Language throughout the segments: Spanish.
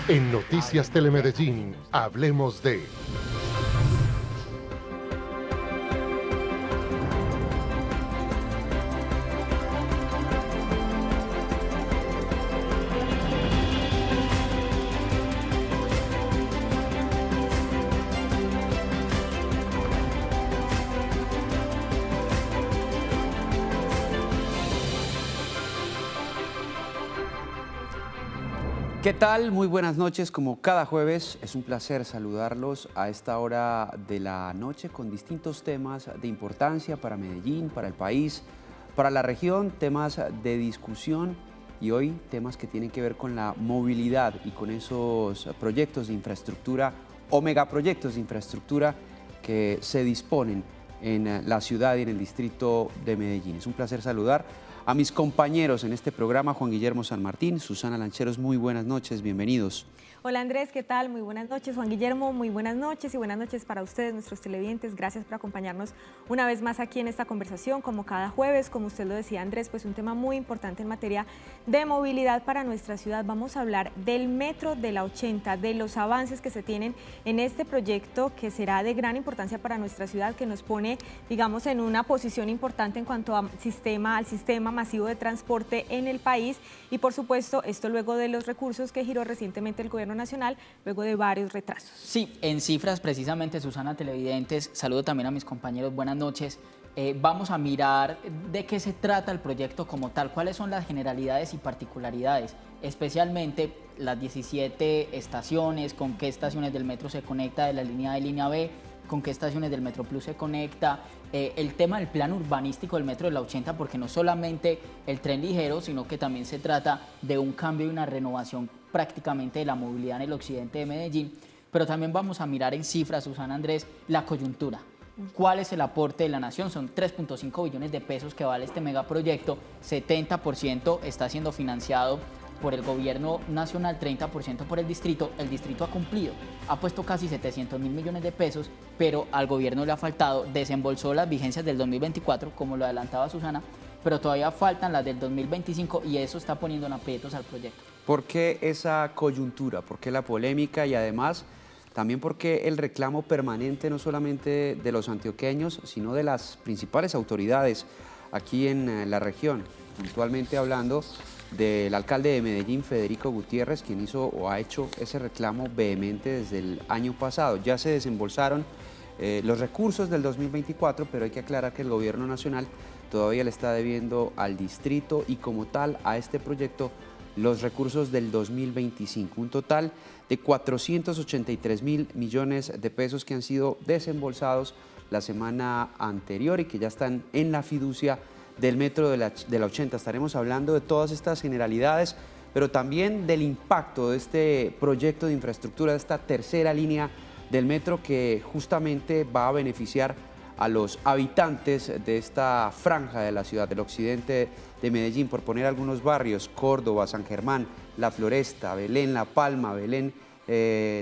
En Noticias Telemedellín, hablemos de... ¿Qué tal? Muy buenas noches. Como cada jueves, es un placer saludarlos a esta hora de la noche con distintos temas de importancia para Medellín, para el país, para la región, temas de discusión y hoy temas que tienen que ver con la movilidad y con esos proyectos de infraestructura o megaproyectos de infraestructura que se disponen en la ciudad y en el distrito de Medellín. Es un placer saludar a mis compañeros en este programa, Juan Guillermo San Martín, Susana Lancheros, muy buenas noches, bienvenidos. Hola Andrés, ¿qué tal? Muy buenas noches. Juan Guillermo, muy buenas noches y buenas noches para ustedes, nuestros televidentes. Gracias por acompañarnos una vez más aquí en esta conversación, como cada jueves, como usted lo decía Andrés, pues un tema muy importante en materia de movilidad para nuestra ciudad. Vamos a hablar del metro de la 80, de los avances que se tienen en este proyecto que será de gran importancia para nuestra ciudad, que nos pone, digamos, en una posición importante en cuanto al sistema masivo de transporte en el país y por supuesto esto luego de los recursos que giró recientemente el gobierno nacional luego de varios retrasos. Sí, en cifras precisamente, Susana, televidentes, saludo también a mis compañeros, buenas noches. Vamos a mirar de qué se trata el proyecto como tal, cuáles son las generalidades y particularidades, especialmente las 17 estaciones, con qué estaciones del metro se conecta de la línea A y línea B, con qué estaciones del Metro Plus se conecta, el tema del plan urbanístico del metro de la 80, porque no solamente el tren ligero, sino que también se trata de un cambio y una renovación prácticamente de la movilidad en el occidente de Medellín, pero también vamos a mirar en cifras, Susana Andrés, la coyuntura. ¿Cuál es el aporte de la nación? Son 3.5 billones de pesos que vale este megaproyecto, 70% está siendo financiado por el gobierno nacional, 30% por el distrito ha cumplido, ha puesto casi 700.000 millones de pesos, pero al gobierno le ha faltado, desembolsó las vigencias del 2024, como lo adelantaba Susana, pero todavía faltan las del 2025 y eso está poniendo en aprietos al proyecto. ¿Por qué esa coyuntura? ¿Por qué la polémica? Y además, también porque el reclamo permanente no solamente de los antioqueños, sino de las principales autoridades aquí en la región, puntualmente hablando del alcalde de Medellín, Federico Gutiérrez, quien hizo o ha hecho ese reclamo vehemente desde el año pasado. Ya se desembolsaron los recursos del 2024, pero hay que aclarar que el gobierno nacional todavía le está debiendo al distrito y como tal a este proyecto los recursos del 2025, un total de 483.000 millones de pesos que han sido desembolsados la semana anterior y que ya están en la fiducia del metro de la 80. Estaremos hablando de todas estas generalidades, pero también del impacto de este proyecto de infraestructura, de esta tercera línea del metro que justamente va a beneficiar a los habitantes de esta franja de la ciudad, del occidente de Medellín, por poner algunos barrios: Córdoba, San Germán, La Floresta, Belén, La Palma, Belén,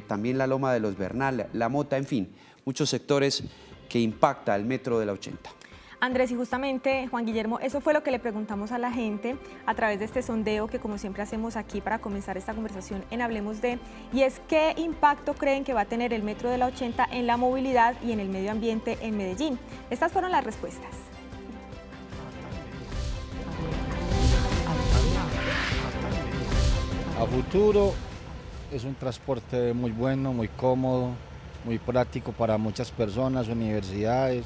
también la Loma de los Bernal, La Mota, en fin, muchos sectores que impacta el metro de la 80. Andrés, y justamente, Juan Guillermo, eso fue lo que le preguntamos a la gente a través de este sondeo que como siempre hacemos aquí para comenzar esta conversación en Hablemos de, y es ¿qué impacto creen que va a tener el metro de la 80 en la movilidad y en el medio ambiente en Medellín? Estas fueron las respuestas. A futuro es un transporte muy bueno, muy cómodo, muy práctico para muchas personas, universidades.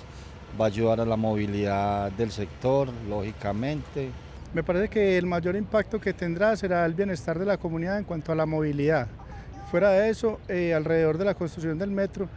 Va a ayudar a la movilidad del sector, lógicamente. Me parece que el mayor impacto que tendrá será el bienestar de la comunidad en cuanto a la movilidad. Fuera de eso, alrededor de la construcción del metro,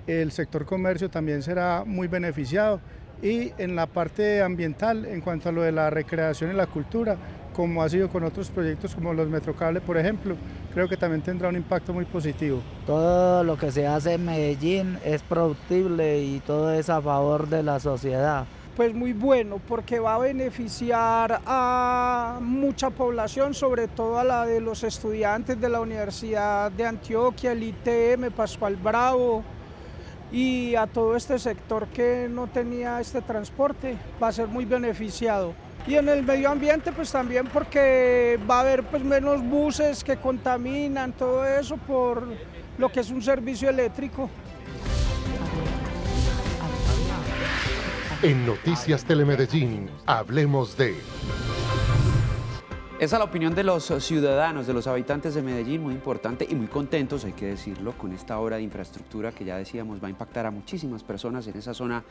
el sector comercio también será muy beneficiado y en la parte ambiental, en cuanto a lo de la recreación y la cultura, como ha sido con otros proyectos como los Metrocable, por ejemplo, creo que también tendrá un impacto muy positivo. Todo lo que se hace en Medellín es productible y todo es a favor de la sociedad. Pues muy bueno, porque va a beneficiar a mucha población, sobre todo a la de los estudiantes de la Universidad de Antioquia, el ITM, Pascual Bravo, y a todo este sector que no tenía este transporte, va a ser muy beneficiado. y en el medio ambiente pues también porque va a haber pues menos buses que contaminan, todo eso por lo que es un servicio eléctrico. En Noticias Telemedellín, hablemos de... Esa es la opinión de los ciudadanos, de los habitantes de Medellín, muy importante y muy contentos, hay que decirlo, con esta obra de infraestructura que ya decíamos va a impactar a muchísimas personas en esa zona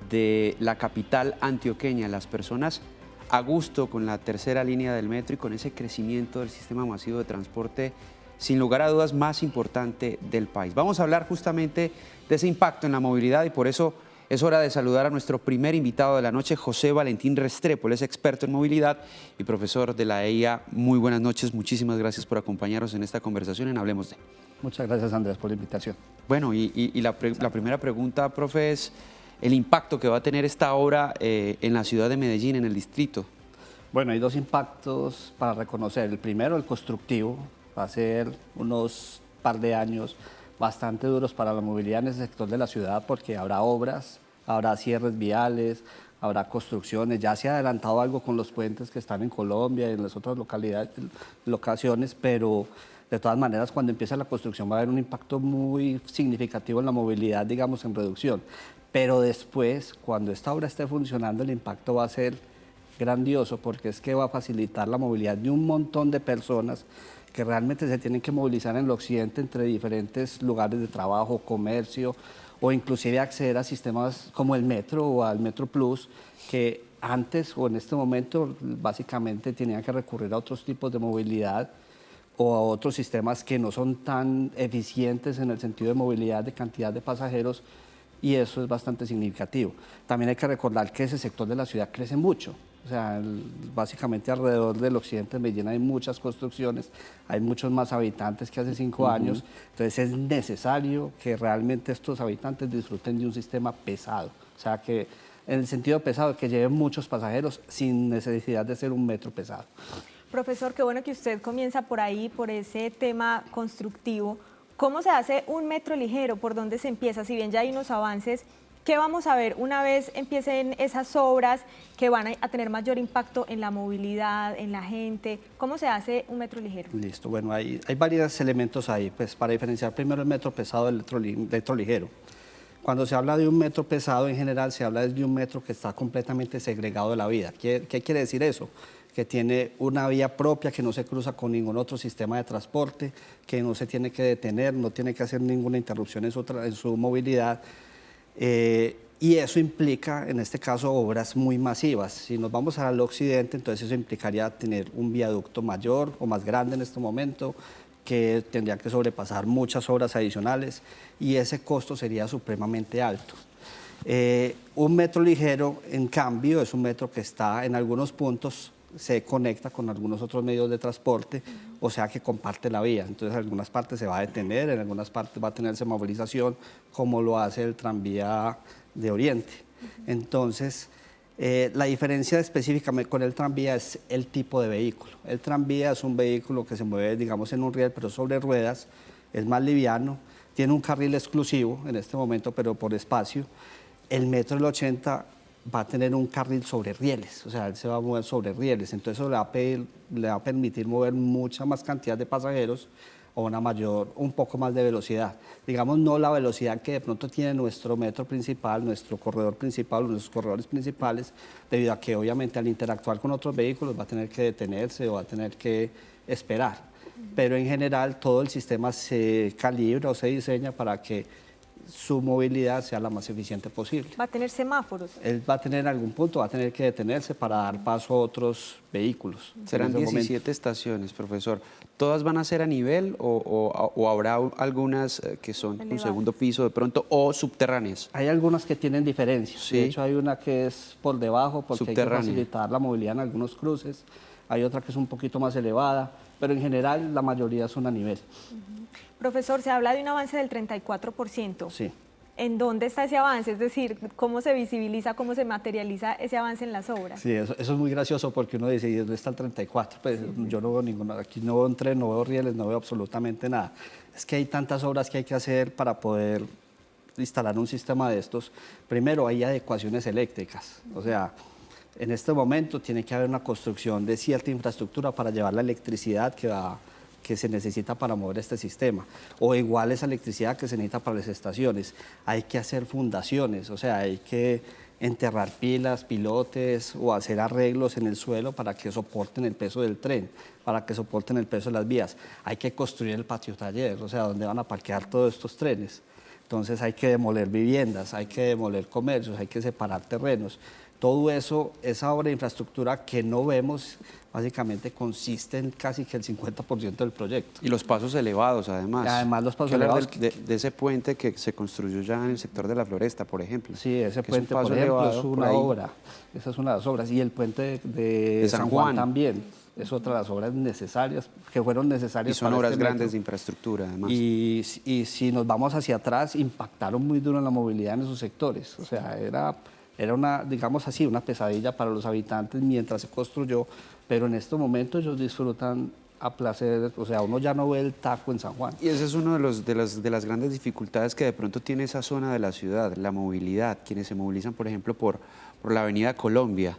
de la capital antioqueña, las personas a gusto con la tercera línea del metro y con ese crecimiento del sistema masivo de transporte, sin lugar a dudas, más importante del país. Vamos a hablar justamente de ese impacto en la movilidad y por eso es hora de saludar a nuestro primer invitado de la noche, José Valentín Restrepo. Él es experto en movilidad y profesor de la EIA. Muy buenas noches, muchísimas gracias por acompañarnos en esta conversación en Hablemos de. Muchas gracias, Andrés, por la invitación. Bueno, la primera pregunta, profe, es el impacto que va a tener esta obra en la ciudad de Medellín, en el distrito. Bueno, hay dos impactos para reconocer. El primero, el constructivo, va a ser unos par de años bastante duros para la movilidad en ese sector de la ciudad porque habrá obras, habrá cierres viales, habrá construcciones. Ya se ha adelantado algo con los puentes que están en Colombia y en las otras locaciones, pero de todas maneras cuando empiece la construcción va a haber un impacto muy significativo en la movilidad, digamos, en reducción. Pero después, cuando esta obra esté funcionando, el impacto va a ser grandioso porque es que va a facilitar la movilidad de un montón de personas que realmente se tienen que movilizar en el occidente entre diferentes lugares de trabajo, comercio o inclusive acceder a sistemas como el metro o al Metro Plus, que antes o en este momento básicamente tenían que recurrir a otros tipos de movilidad o a otros sistemas que no son tan eficientes en el sentido de movilidad de cantidad de pasajeros y eso es bastante significativo. También hay que recordar que ese sector de la ciudad crece mucho. O sea, básicamente alrededor del occidente de Medellín hay muchas construcciones, hay muchos más habitantes que hace 5 años, entonces es necesario que realmente estos habitantes disfruten de un sistema pesado, o sea, que en el sentido pesado, que lleve muchos pasajeros sin necesidad de ser un metro pesado. Profesor, qué bueno que usted comienza por ahí, por ese tema constructivo. ¿Cómo se hace un metro ligero? ¿Por dónde se empieza? Si bien ya hay unos avances, ¿qué vamos a ver una vez empiecen esas obras que van a tener mayor impacto en la movilidad, en la gente? ¿Cómo se hace un metro ligero? Listo, bueno, hay varios elementos ahí, pues para diferenciar primero el metro pesado del metro ligero. Cuando se habla de un metro pesado, en general se habla de un metro que está completamente segregado de la vía. ¿Qué quiere decir eso? Que tiene una vía propia, que no se cruza con ningún otro sistema de transporte, que no se tiene que detener, no tiene que hacer ninguna interrupción en su movilidad. Y eso implica, en este caso, obras muy masivas. Si nos vamos al occidente, entonces eso implicaría tener un viaducto mayor o más grande en este momento, que tendría que sobrepasar muchas obras adicionales y ese costo sería supremamente alto. Un metro ligero, en cambio, es un metro que está en algunos puntos, se conecta con algunos otros medios de transporte, o sea que comparte la vía. Entonces, en algunas partes se va a detener, en algunas partes va a tener semaforización, como lo hace el tranvía de Oriente. Entonces, la diferencia específicamente con el tranvía es el tipo de vehículo. El tranvía es un vehículo que se mueve, digamos, en un riel, pero sobre ruedas, es más liviano, tiene un carril exclusivo en este momento, pero por espacio. El metro del 80 va a tener un carril sobre rieles, o sea, él se va a mover sobre rieles, entonces eso le va a permitir mover mucha más cantidad de pasajeros o un poco más de velocidad. Digamos, no la velocidad que de pronto tiene nuestro metro principal, nuestro corredor principal, nuestros corredores principales, debido a que obviamente al interactuar con otros vehículos va a tener que detenerse o va a tener que esperar. Pero en general todo el sistema se calibra o se diseña para que su movilidad sea la más eficiente posible. ¿Va a tener semáforos? Él va a tener en algún punto, va a tener que detenerse para dar paso a otros vehículos. Serán 17 estaciones, profesor. ¿Todas van a ser a nivel o habrá algunas que son un segundo piso de pronto o subterráneas? Hay algunas que tienen diferencias. Sí. De hecho, hay una que es por debajo porque hay que facilitar la movilidad en algunos cruces. Hay otra que es un poquito más elevada, pero en general la mayoría son a nivel. Profesor, se habla de un avance del 34%. Sí. ¿En dónde está ese avance? Es decir, ¿cómo se visibiliza, cómo se materializa ese avance en las obras? Sí, eso es muy gracioso porque uno dice, ¿y dónde está el 34? Pues yo no veo ninguna, aquí no veo tren, no veo rieles, no veo absolutamente nada. Es que hay tantas obras que hay que hacer para poder instalar un sistema de estos. Primero, hay adecuaciones eléctricas, o sea, En este momento tiene que haber una construcción de cierta infraestructura para llevar la electricidad que se necesita para mover este sistema, o igual esa electricidad que se necesita para las estaciones. Hay que hacer fundaciones, o sea, hay que enterrar pilas, pilotes o hacer arreglos en el suelo para que soporten el peso del tren, para que soporten el peso de las vías. Hay que construir el patio taller, o sea, donde van a parquear todos estos trenes. Entonces hay que demoler viviendas, hay que demoler comercios, hay que separar terrenos. Todo eso, esa obra de infraestructura que no vemos, básicamente consiste en casi que el 50% del proyecto. Y los pasos elevados, además. Y además los pasos Hay que hablar elevados. de ese puente que se construyó ya en el sector de la Floresta, por ejemplo. Sí, ese que puente, es un paso por ejemplo, elevado es por una ahí. obra. Esa es una de las obras. Y el puente de San Juan también. Es otra de las obras necesarias, que fueron necesarias. Y son para obras este grandes metro. de infraestructura, además. Y si nos vamos hacia atrás, impactaron muy duro en la movilidad en esos sectores. O sea, era una, digamos así, una pesadilla para los habitantes mientras se construyó, pero en estos momentos ellos disfrutan a placer, o sea, uno ya no ve el taco en San Juan. Y ese es uno de las grandes dificultades que de pronto tiene esa zona de la ciudad, la movilidad. Quienes se movilizan, por ejemplo, por la Avenida Colombia,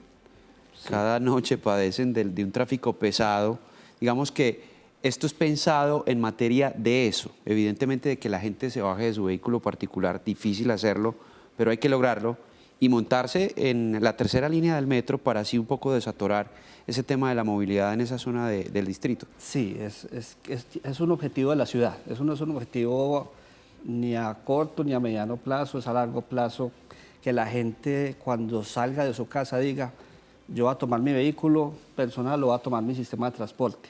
cada noche padecen de un tráfico pesado. Digamos que esto es pensado en materia de eso, evidentemente de que la gente se baje de su vehículo particular, difícil hacerlo, pero hay que lograrlo, y montarse en la tercera línea del metro para así un poco desatorar ese tema de la movilidad en esa zona del distrito. Sí, es un objetivo de la ciudad, eso no es un objetivo ni a corto ni a mediano plazo, es a largo plazo, que la gente cuando salga de su casa diga, yo voy a tomar mi vehículo personal o voy a tomar mi sistema de transporte.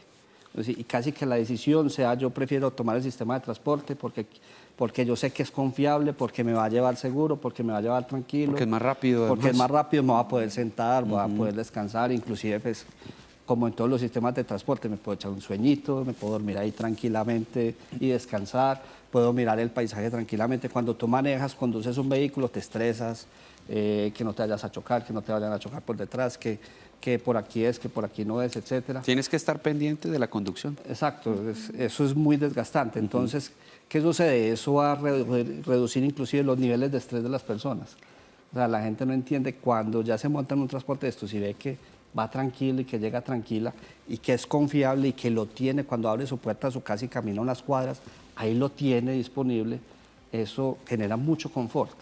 Y casi que la decisión sea, yo prefiero tomar el sistema de transporte porque yo sé que es confiable, porque me va a llevar seguro, porque me va a llevar tranquilo. Porque es más rápido. Porque es más rápido, me va a poder sentar, voy a poder descansar, inclusive pues, como en todos los sistemas de transporte, me puedo echar un sueñito, me puedo dormir ahí tranquilamente y descansar, puedo mirar el paisaje tranquilamente. Cuando tú manejas, conduces un vehículo, te estresas, que no te vayas a chocar, que no te vayan a chocar por detrás, que por aquí es, que por aquí no es, etcétera. Tienes que estar pendiente de la conducción. Exacto, eso es muy desgastante. Entonces, ¿qué sucede? Eso va a reducir inclusive los niveles de estrés de las personas. O sea, la gente no entiende cuando ya se monta en un transporte de estos y ve que va tranquilo y que llega tranquila y que es confiable y que lo tiene cuando abre su puerta a su casa y camina unas cuadras, ahí lo tiene disponible, eso genera mucho confort.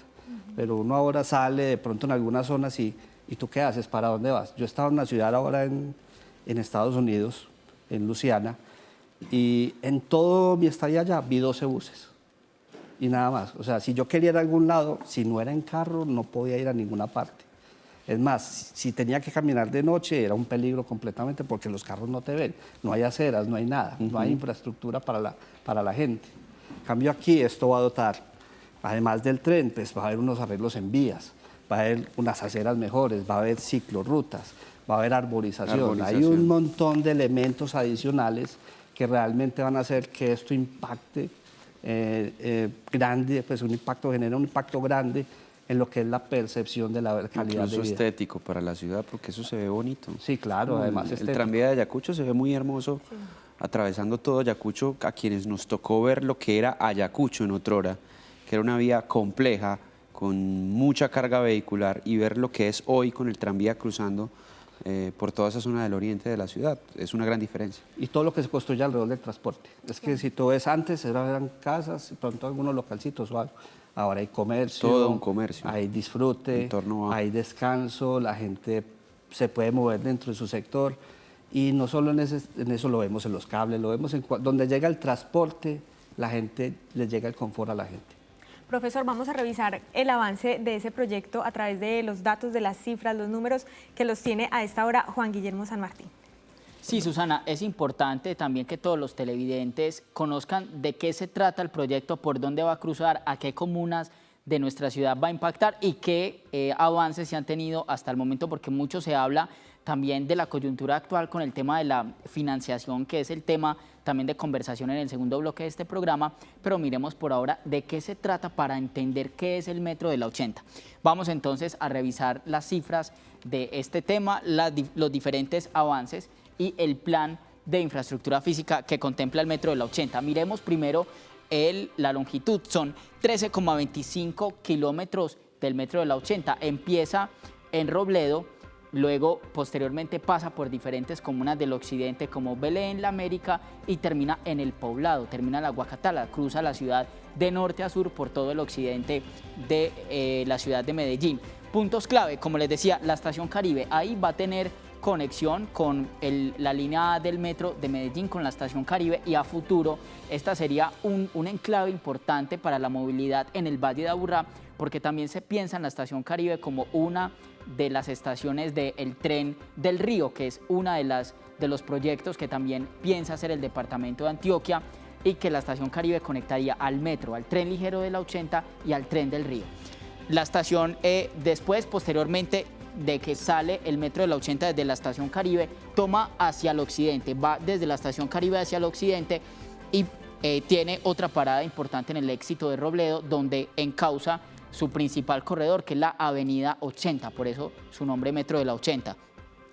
Pero uno ahora sale de pronto en algunas zonas y ¿tú qué haces? ¿Para dónde vas? Yo estaba en una ciudad ahora en Estados Unidos, en Luisiana, y en todo mi estadía allá vi 12 buses y nada más. O sea, si yo quería ir a algún lado, si no era en carro, no podía ir a ninguna parte. Es más, si tenía que caminar de noche, era un peligro completamente porque los carros no te ven. No hay aceras, no hay nada, no hay infraestructura para la gente. En cambio aquí, esto va a dotar, además del tren, pues va a haber unos arreglos en vías, va a haber unas aceras mejores, va a haber ciclorrutas, va a haber arborización. Hay un montón de elementos adicionales que realmente van a hacer que esto impacte grande, pues genera un impacto grande en lo que es la percepción de la calidad de vida. Incluso estético para la ciudad, porque eso se ve bonito. Sí, claro, además el tranvía de Ayacucho se ve muy hermoso, atravesando todo Ayacucho, a quienes nos tocó ver lo que era Ayacucho en otrora, que era una vía compleja, con mucha carga vehicular, y ver lo que es hoy con el tranvía cruzando por toda esa zona del oriente de la ciudad. Es una gran diferencia. Y todo lo que se construye alrededor del transporte. Es que si tú ves antes, eran casas, pronto algunos localcitos o algo. Ahora hay comercio. Todo un comercio. Hay disfrute, hay descanso, la gente se puede mover dentro de su sector. Y no solo en eso lo vemos en los cables, lo vemos donde llega el transporte, la gente, le llega el confort a la gente. Profesor, vamos a revisar el avance de ese proyecto a través de los datos, de las cifras, los números que los tiene a esta hora Juan Guillermo San Martín. Sí, Susana, es importante también que todos los televidentes conozcan de qué se trata el proyecto, por dónde va a cruzar, a qué comunas de nuestra ciudad va a impactar y qué avances se han tenido hasta el momento, porque mucho se habla también de la coyuntura actual con el tema de la financiación, que es el tema también de conversación en el segundo bloque de este programa, pero miremos por ahora de qué se trata para entender qué es el metro de la 80. Vamos entonces a revisar las cifras de este tema, los diferentes avances y el plan de infraestructura física que contempla el metro de la 80. Miremos primero la longitud, son 13,25 kilómetros del metro de la 80. Empieza en Robledo luego posteriormente pasa por diferentes comunas del occidente como Belén, La América, y termina en El Poblado, termina en la Guacatala, cruza la ciudad de norte a sur por todo el occidente de la ciudad de Medellín. Puntos clave, como les decía, la estación Caribe, ahí va a tener conexión con la línea A del metro de Medellín con la estación Caribe, y a futuro esta sería un enclave importante para la movilidad en el Valle de Aburrá, porque también se piensa en la estación Caribe como una de las estaciones del tren del río, que es una de los proyectos que también piensa hacer el departamento de Antioquia, y que la estación Caribe conectaría al metro, al tren ligero de la 80 y al tren del río. La estación posteriormente de que sale el metro de la 80 desde la estación Caribe, toma hacia el occidente, va desde la estación Caribe hacia el occidente y tiene otra parada importante en el Éxito de Robledo, donde encausa su principal corredor, que es la avenida 80, por eso su nombre metro de la 80.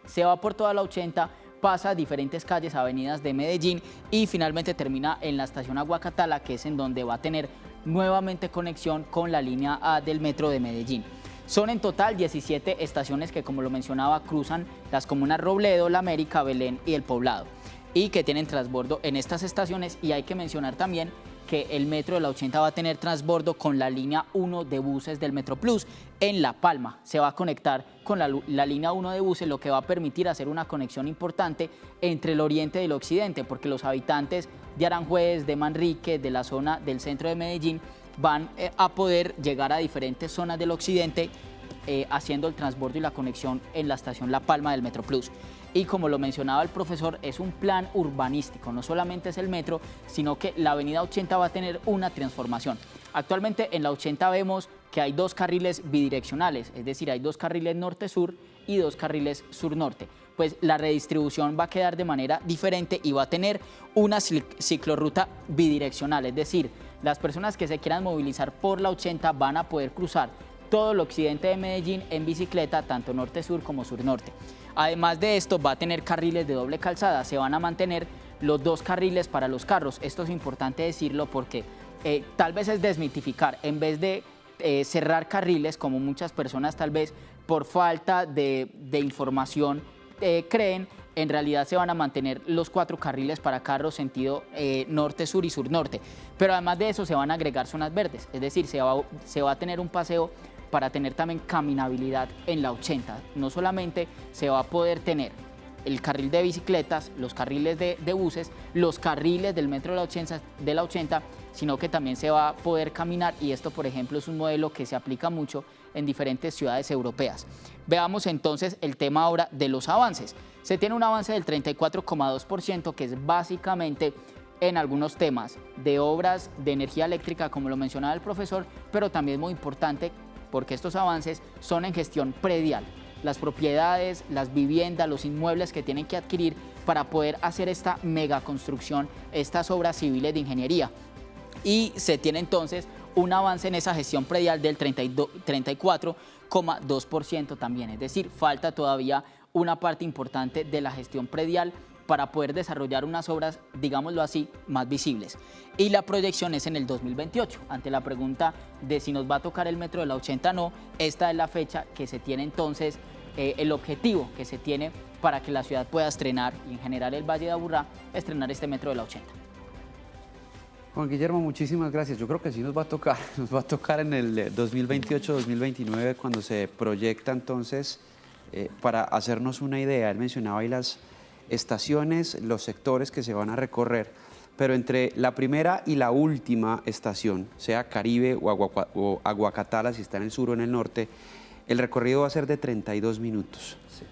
Se va por toda la 80, pasa a diferentes calles, avenidas de Medellín y finalmente termina en la estación Aguacatala, que es en donde va a tener nuevamente conexión con la línea A del metro de Medellín. Son en total 17 estaciones que, como lo mencionaba, cruzan las comunas Robledo, La América, Belén y El Poblado, y que tienen transbordo en estas estaciones. Y hay que mencionar también que el metro de la 80 va a tener transbordo con la línea 1 de buses del Metro Plus en La Palma. Se va a conectar con la línea 1 de buses, lo que va a permitir hacer una conexión importante entre el oriente y el occidente, porque los habitantes de Aranjuez, de Manrique, de la zona del centro de Medellín, van a poder llegar a diferentes zonas del occidente haciendo el transbordo y la conexión en la estación La Palma del Metro Plus. Y como lo mencionaba el profesor, es un plan urbanístico, no solamente es el metro, sino que la avenida 80 va a tener una transformación. Actualmente en la 80 vemos que hay 2 carriles bidireccionales, es decir, hay 2 carriles norte-sur y 2 carriles sur-norte. Pues la redistribución va a quedar de manera diferente y va a tener una ciclorruta bidireccional, es decir, las personas que se quieran movilizar por la 80 van a poder cruzar todo el occidente de Medellín en bicicleta, tanto norte-sur como sur-norte. Además de esto, va a tener carriles de doble calzada, se van a mantener los 2 carriles para los carros. Esto es importante decirlo porque tal vez es desmitificar, en vez de cerrar carriles, como muchas personas tal vez por falta de información creen, en realidad se van a mantener los 4 carriles para carros sentido norte-sur y sur-norte. Pero además de eso se van a agregar zonas verdes, es decir, se va a tener un paseo para tener también caminabilidad en la 80. No solamente se va a poder tener el carril de bicicletas, los carriles de buses, los carriles del metro de la 80, sino que también se va a poder caminar, y esto, por ejemplo, es un modelo que se aplica mucho en diferentes ciudades europeas. Veamos entonces el tema ahora de los avances. Se tiene un avance del 34,2%, que es básicamente en algunos temas de obras de energía eléctrica, como lo mencionaba el profesor, pero también muy importante porque estos avances son en gestión predial. Las propiedades, las viviendas, los inmuebles que tienen que adquirir para poder hacer esta megaconstrucción, estas obras civiles de ingeniería. Y se tiene entonces un avance en esa gestión predial del 34,2% también. Es decir, falta todavía una parte importante de la gestión predial para poder desarrollar unas obras, digámoslo así, más visibles. Y la proyección es en el 2028. Ante la pregunta de si nos va a tocar el metro de la 80 o no, esta es la fecha que se tiene entonces, el objetivo que se tiene para que la ciudad pueda estrenar, y en general el Valle de Aburrá, estrenar este metro de la 80. Juan Guillermo, muchísimas gracias. Yo creo que sí nos va a tocar en el 2028-2029 cuando se proyecta entonces, para hacernos una idea. Él mencionaba ahí las estaciones, los sectores que se van a recorrer, pero entre la primera y la última estación, sea Caribe o Aguacatala, si está en el sur o en el norte, el recorrido va a ser de 32 minutos. Sí.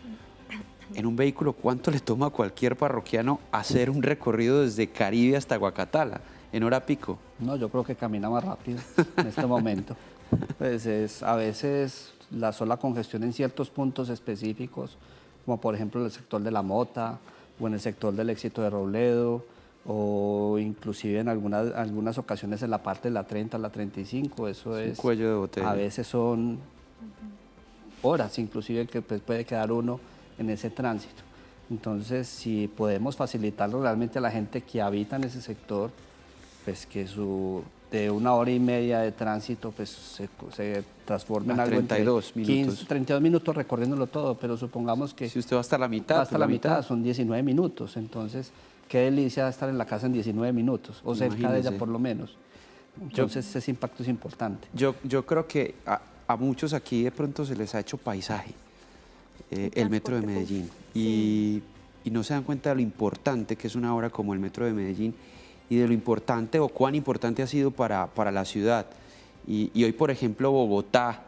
En un vehículo, ¿cuánto le toma a cualquier parroquiano hacer un recorrido desde Caribe hasta Aguacatala en hora pico? No, yo creo que camina más rápido en este momento. Pues a veces la sola congestión en ciertos puntos específicos, como por ejemplo en el sector de La Mota o en el sector del Éxito de Robledo, o inclusive en algunas ocasiones en la parte de la 30, la 35, eso es un cuello de botella. A veces son horas inclusive que pues, puede quedar uno en ese tránsito. Entonces, si podemos facilitarlo realmente a la gente que habita en ese sector, pues que su de 1 hora y media de tránsito, pues se transforma en algo 32 entre minutos. 15, 32 minutos recorriéndolo todo, pero supongamos que... Si usted va hasta la mitad. hasta la mitad, son 19 minutos, entonces qué delicia estar en la casa en 19 minutos, o cerca de ella Imagínese. por lo menos. Entonces ese impacto es importante. Yo creo que a muchos aquí de pronto se les ha hecho paisaje el metro de transporte Medellín público. y no se dan cuenta de lo importante que es una obra como el metro de Medellín y de lo importante o cuán importante ha sido para la ciudad. Y hoy, por ejemplo, Bogotá,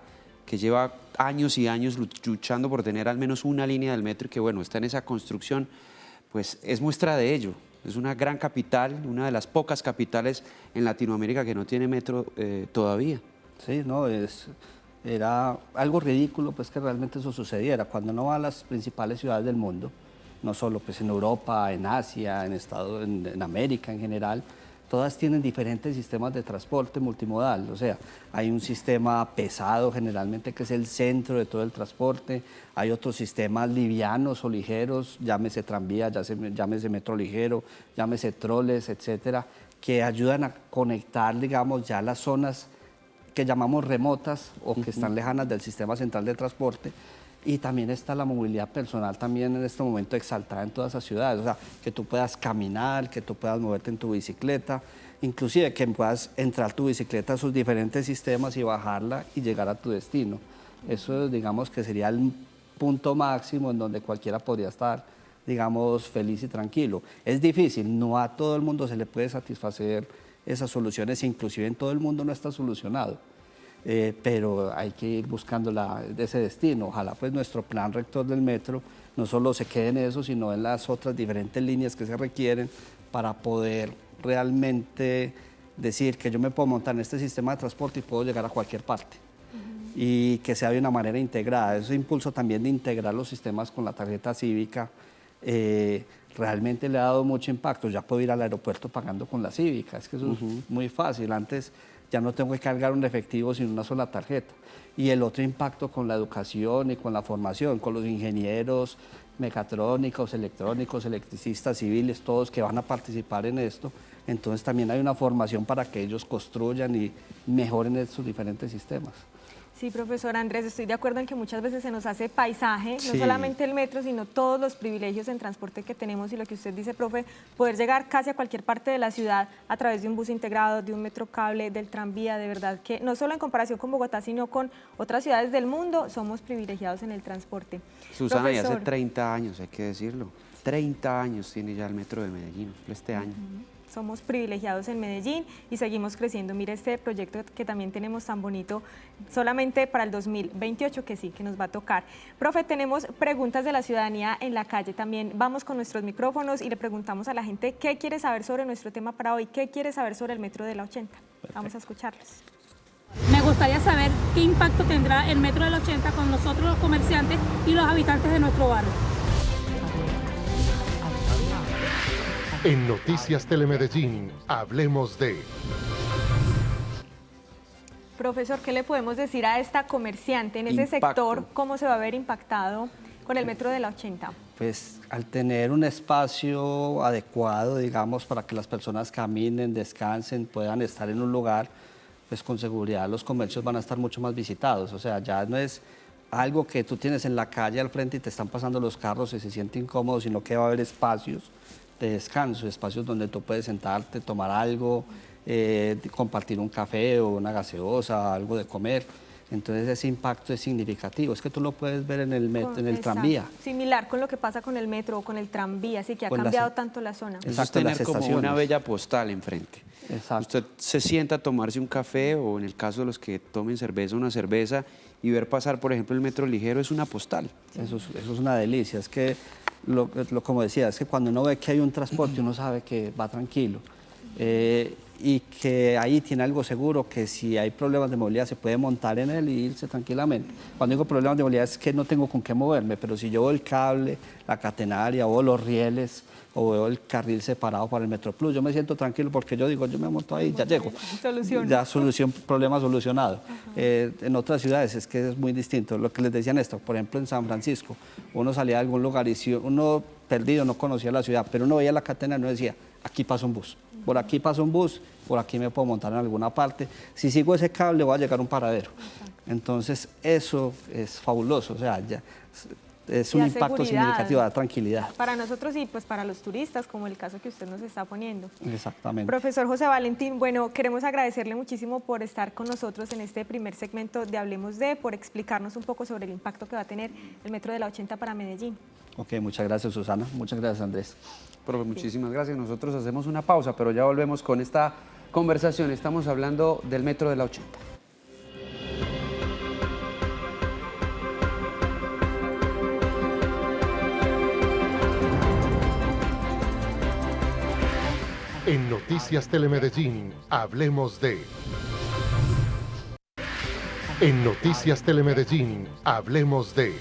que lleva años y años luchando por tener al menos una línea del metro y que, bueno, está en esa construcción, pues es muestra de ello. Es una gran capital, una de las pocas capitales en Latinoamérica que no tiene metro todavía. Sí, no, era algo ridículo pues que realmente eso sucediera. Cuando uno va a las principales ciudades del mundo, no solo pues en Europa, en Asia, en América en general, todas tienen diferentes sistemas de transporte multimodal. O sea, hay un sistema pesado generalmente que es el centro de todo el transporte, hay otros sistemas livianos o ligeros, llámese tranvía, llámese metro ligero, llámese troles, etcétera, que ayudan a conectar, digamos, ya las zonas que llamamos remotas o que están lejanas del sistema central de transporte. Y también está la movilidad personal también en este momento exaltada en todas esas ciudades, o sea, que tú puedas caminar, que tú puedas moverte en tu bicicleta, inclusive que puedas entrar tu bicicleta a sus diferentes sistemas y bajarla y llegar a tu destino. Eso digamos que sería el punto máximo en donde cualquiera podría estar, digamos, feliz y tranquilo. Es difícil, no a todo el mundo se le puede satisfacer esas soluciones, inclusive en todo el mundo no está solucionado. Pero hay que ir buscando ese destino. Ojalá pues nuestro plan rector del metro no solo se quede en eso, sino en las otras diferentes líneas que se requieren para poder realmente decir que yo me puedo montar en este sistema de transporte y puedo llegar a cualquier parte. Y que sea de una manera integrada. Ese impulso también de integrar los sistemas con la tarjeta cívica realmente le ha dado mucho impacto. Ya puedo ir al aeropuerto pagando con la cívica, es que eso es muy fácil. Antes ya no tengo que cargar un efectivo sino una sola tarjeta. Y el otro impacto con la educación y con la formación, con los ingenieros mecatrónicos, electrónicos, electricistas, civiles, todos que van a participar en esto. Entonces también hay una formación para que ellos construyan y mejoren estos diferentes sistemas. Sí, profesor Andrés, estoy de acuerdo en que muchas veces se nos hace paisaje, Sí. no solamente el metro, sino todos los privilegios en transporte que tenemos y lo que usted dice, profe, poder llegar casi a cualquier parte de la ciudad a través de un bus integrado, de un metro cable, del tranvía, de verdad que no solo en comparación con Bogotá, sino con otras ciudades del mundo, somos privilegiados en el transporte. Susana, y hace Profesor, 30 años, hay que decirlo, 30 años tiene ya el metro de Medellín, este año. somos privilegiados en Medellín y seguimos creciendo. Mire este proyecto que también tenemos tan bonito, solamente para el 2028 que sí, que nos va a tocar. Profe, tenemos preguntas de la ciudadanía en la calle. También vamos con nuestros micrófonos y le preguntamos a la gente qué quiere saber sobre nuestro tema para hoy, qué quiere saber sobre el metro de la 80. Vamos a escucharlos. Me gustaría saber qué impacto tendrá el metro de la 80 con nosotros los comerciantes y los habitantes de nuestro barrio. En Noticias Telemedellín, hablemos de... Profesor, ¿qué le podemos decir a esta comerciante en ese Impacto. sector? ¿Cómo se va a ver impactado con el metro de la 80? Pues al tener un espacio adecuado, digamos, para que las personas caminen, descansen, puedan estar en un lugar, pues con seguridad los comercios van a estar mucho más visitados. O sea, ya no es algo que tú tienes en la calle al frente y te están pasando los carros y se siente incómodo, sino que va a haber espacios de descanso, espacios donde tú puedes sentarte, tomar algo, compartir un café o una gaseosa, algo de comer. Entonces ese impacto es significativo, es que tú lo puedes ver en el metro, en el Exacto. tranvía. Similar con lo que pasa con el metro o con el tranvía, así que ha Con las- cambiado tanto la zona. Eso es Exacto, tener las como una estaciones. bella postal enfrente. Exacto. Usted se sienta a tomarse un café o en el caso de los que tomen cerveza, una cerveza y ver pasar, por ejemplo, el metro ligero es una postal. Eso es una delicia, es que, como decía, es que cuando uno ve que hay un transporte uno sabe que va tranquilo y que ahí tiene algo seguro, que si hay problemas de movilidad se puede montar en él y irse tranquilamente. Cuando digo problemas de movilidad es que no tengo con qué moverme, pero si yo veo el cable, la catenaria o los rieles, o veo el carril separado para el Metroplus. Yo me siento tranquilo porque yo digo, yo me monto ahí, ya llego. Ya problema solucionado. En otras ciudades es que es muy distinto. Lo que les decía Néstor, por ejemplo en San Francisco, uno salía de algún lugar y si uno perdido no conocía la ciudad, pero uno veía la catena y uno decía, aquí pasa un bus, por aquí pasa un bus, por aquí me puedo montar en alguna parte. Si sigo ese cable voy a llegar a un paradero. Entonces eso es fabuloso, o sea, ya es un impacto significativo, da tranquilidad. Para nosotros y pues para los turistas, como el caso que usted nos está poniendo. Exactamente. Profesor José Valentín, bueno, queremos agradecerle muchísimo por estar con nosotros en este primer segmento de Hablemos de, por explicarnos un poco sobre el impacto que va a tener el metro de la 80 para Medellín. Ok, muchas gracias Susana, muchas gracias Andrés. Profe, muchísimas gracias. Nosotros hacemos una pausa, pero ya volvemos con esta conversación. Estamos hablando del metro de la 80. En Noticias Telemedellín, hablemos de... En Noticias Telemedellín, hablemos de...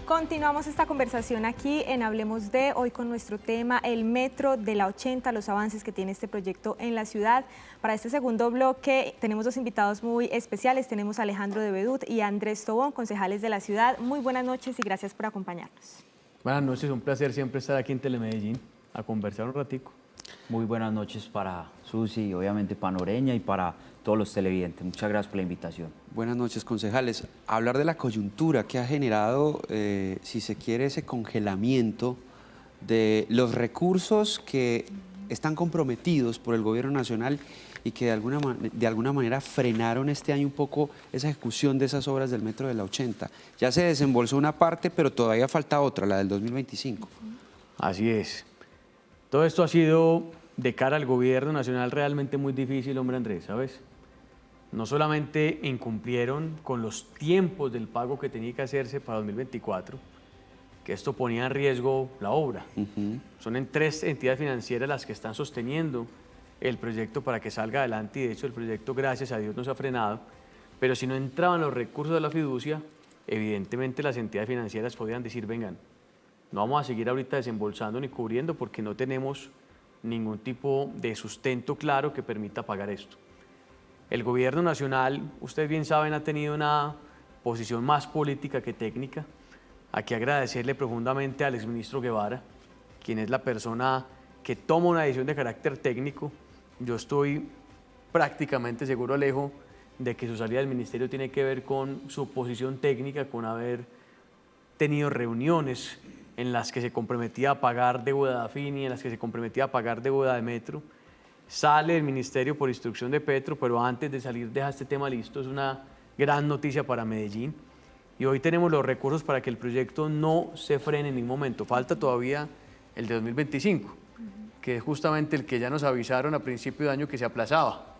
Continuamos esta conversación aquí en Hablemos de, hoy con nuestro tema, el metro de la 80, los avances que tiene este proyecto en la ciudad. Para este segundo bloque tenemos dos invitados muy especiales, tenemos a Alejandro de Bedut y a Andrés Tobón, concejales de la ciudad. Muy buenas noches y gracias por acompañarnos. Buenas noches, un placer siempre estar aquí en Telemedellín a conversar un ratico. Muy buenas noches para Susi, obviamente para Noreña y para todos los televidentes. Muchas gracias por la invitación. Buenas noches, concejales. Hablar de la coyuntura que ha generado, si se quiere, ese congelamiento de los recursos que están comprometidos por el gobierno nacional y que de alguna manera frenaron este año un poco esa ejecución de esas obras del metro de la 80. Ya se desembolsó una parte, pero todavía falta otra, la del 2025. Así es. Todo esto ha sido de cara al gobierno nacional realmente muy difícil, hombre Andrés, ¿sabes? No solamente incumplieron con los tiempos del pago que tenía que hacerse para 2024, que esto ponía en riesgo la obra. Son tres entidades financieras las que están sosteniendo el proyecto para que salga adelante y de hecho el proyecto, gracias a Dios, no se ha frenado, pero si no entraban los recursos de la fiducia, evidentemente las entidades financieras podían decir, vengan, no vamos a seguir ahorita desembolsando ni cubriendo porque no tenemos ningún tipo de sustento claro que permita pagar esto. El gobierno nacional, ustedes bien saben, ha tenido una posición más política que técnica. Aquí agradecerle profundamente al exministro Guevara, quien es la persona que toma una decisión de carácter técnico. Yo estoy prácticamente seguro, Alejo, de que su salida del ministerio tiene que ver con su posición técnica, con haber tenido reuniones en las que se comprometía a pagar deuda de Afini, en las que se comprometía a pagar deuda de Metro. Sale el ministerio por instrucción de Petro, pero antes de salir deja este tema listo. Es una gran noticia para Medellín. Y hoy tenemos los recursos para que el proyecto no se frene en ningún momento. Falta todavía el de 2025, que es justamente el que ya nos avisaron a principio de año que se aplazaba,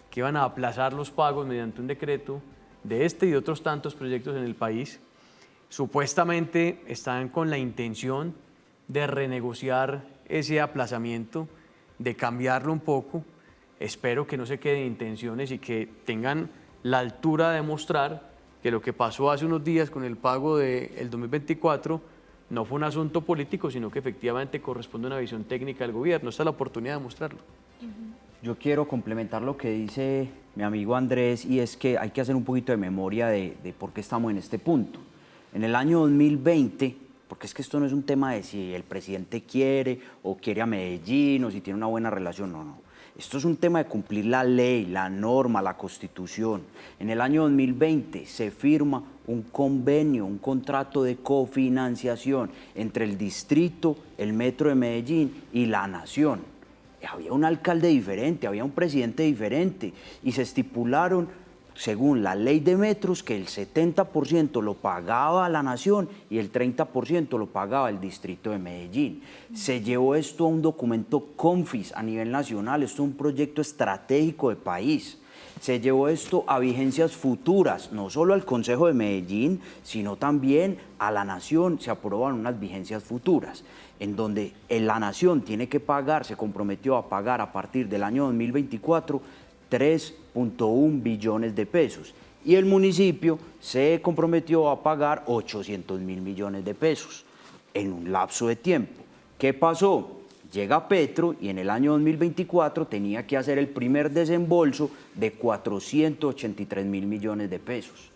que iban a aplazar los pagos mediante un decreto de este y de otros tantos proyectos en el país. Supuestamente están con la intención de renegociar ese aplazamiento, de cambiarlo un poco. Espero que no se queden intenciones y que tengan la altura de demostrar que lo que pasó hace unos días con el pago del 2024 no fue un asunto político, sino que efectivamente corresponde a una visión técnica del gobierno. Esta es la oportunidad de mostrarlo. Yo quiero complementar lo que dice mi amigo Andrés, y es que hay que hacer un poquito de memoria de por qué estamos en este punto. En el año 2020, porque es que esto no es un tema de si el presidente quiere o quiere a Medellín o si tiene una buena relación, no. Esto es un tema de cumplir la ley, la norma, la Constitución. En el año 2020 se firma un convenio, un contrato de cofinanciación entre el distrito, el Metro de Medellín y la Nación. Había un alcalde diferente, había un presidente diferente y se estipularon, según la ley de metros, que el 70% lo pagaba la Nación y el 30% lo pagaba el distrito de Medellín. Se llevó esto a un documento CONFIS a nivel nacional, esto es un proyecto estratégico de país. se llevó esto a vigencias futuras, no solo al Consejo de Medellín, sino también a la Nación. Se aprobaron unas vigencias futuras, en donde la Nación tiene que pagar, se comprometió a pagar a partir del año 2024 3.1 billones de pesos. Y el municipio se comprometió a pagar 800.000 millones de pesos en un lapso de tiempo. ¿Qué pasó? Llega Petro y en el año 2024 tenía que hacer el primer desembolso de 483.000 millones de pesos.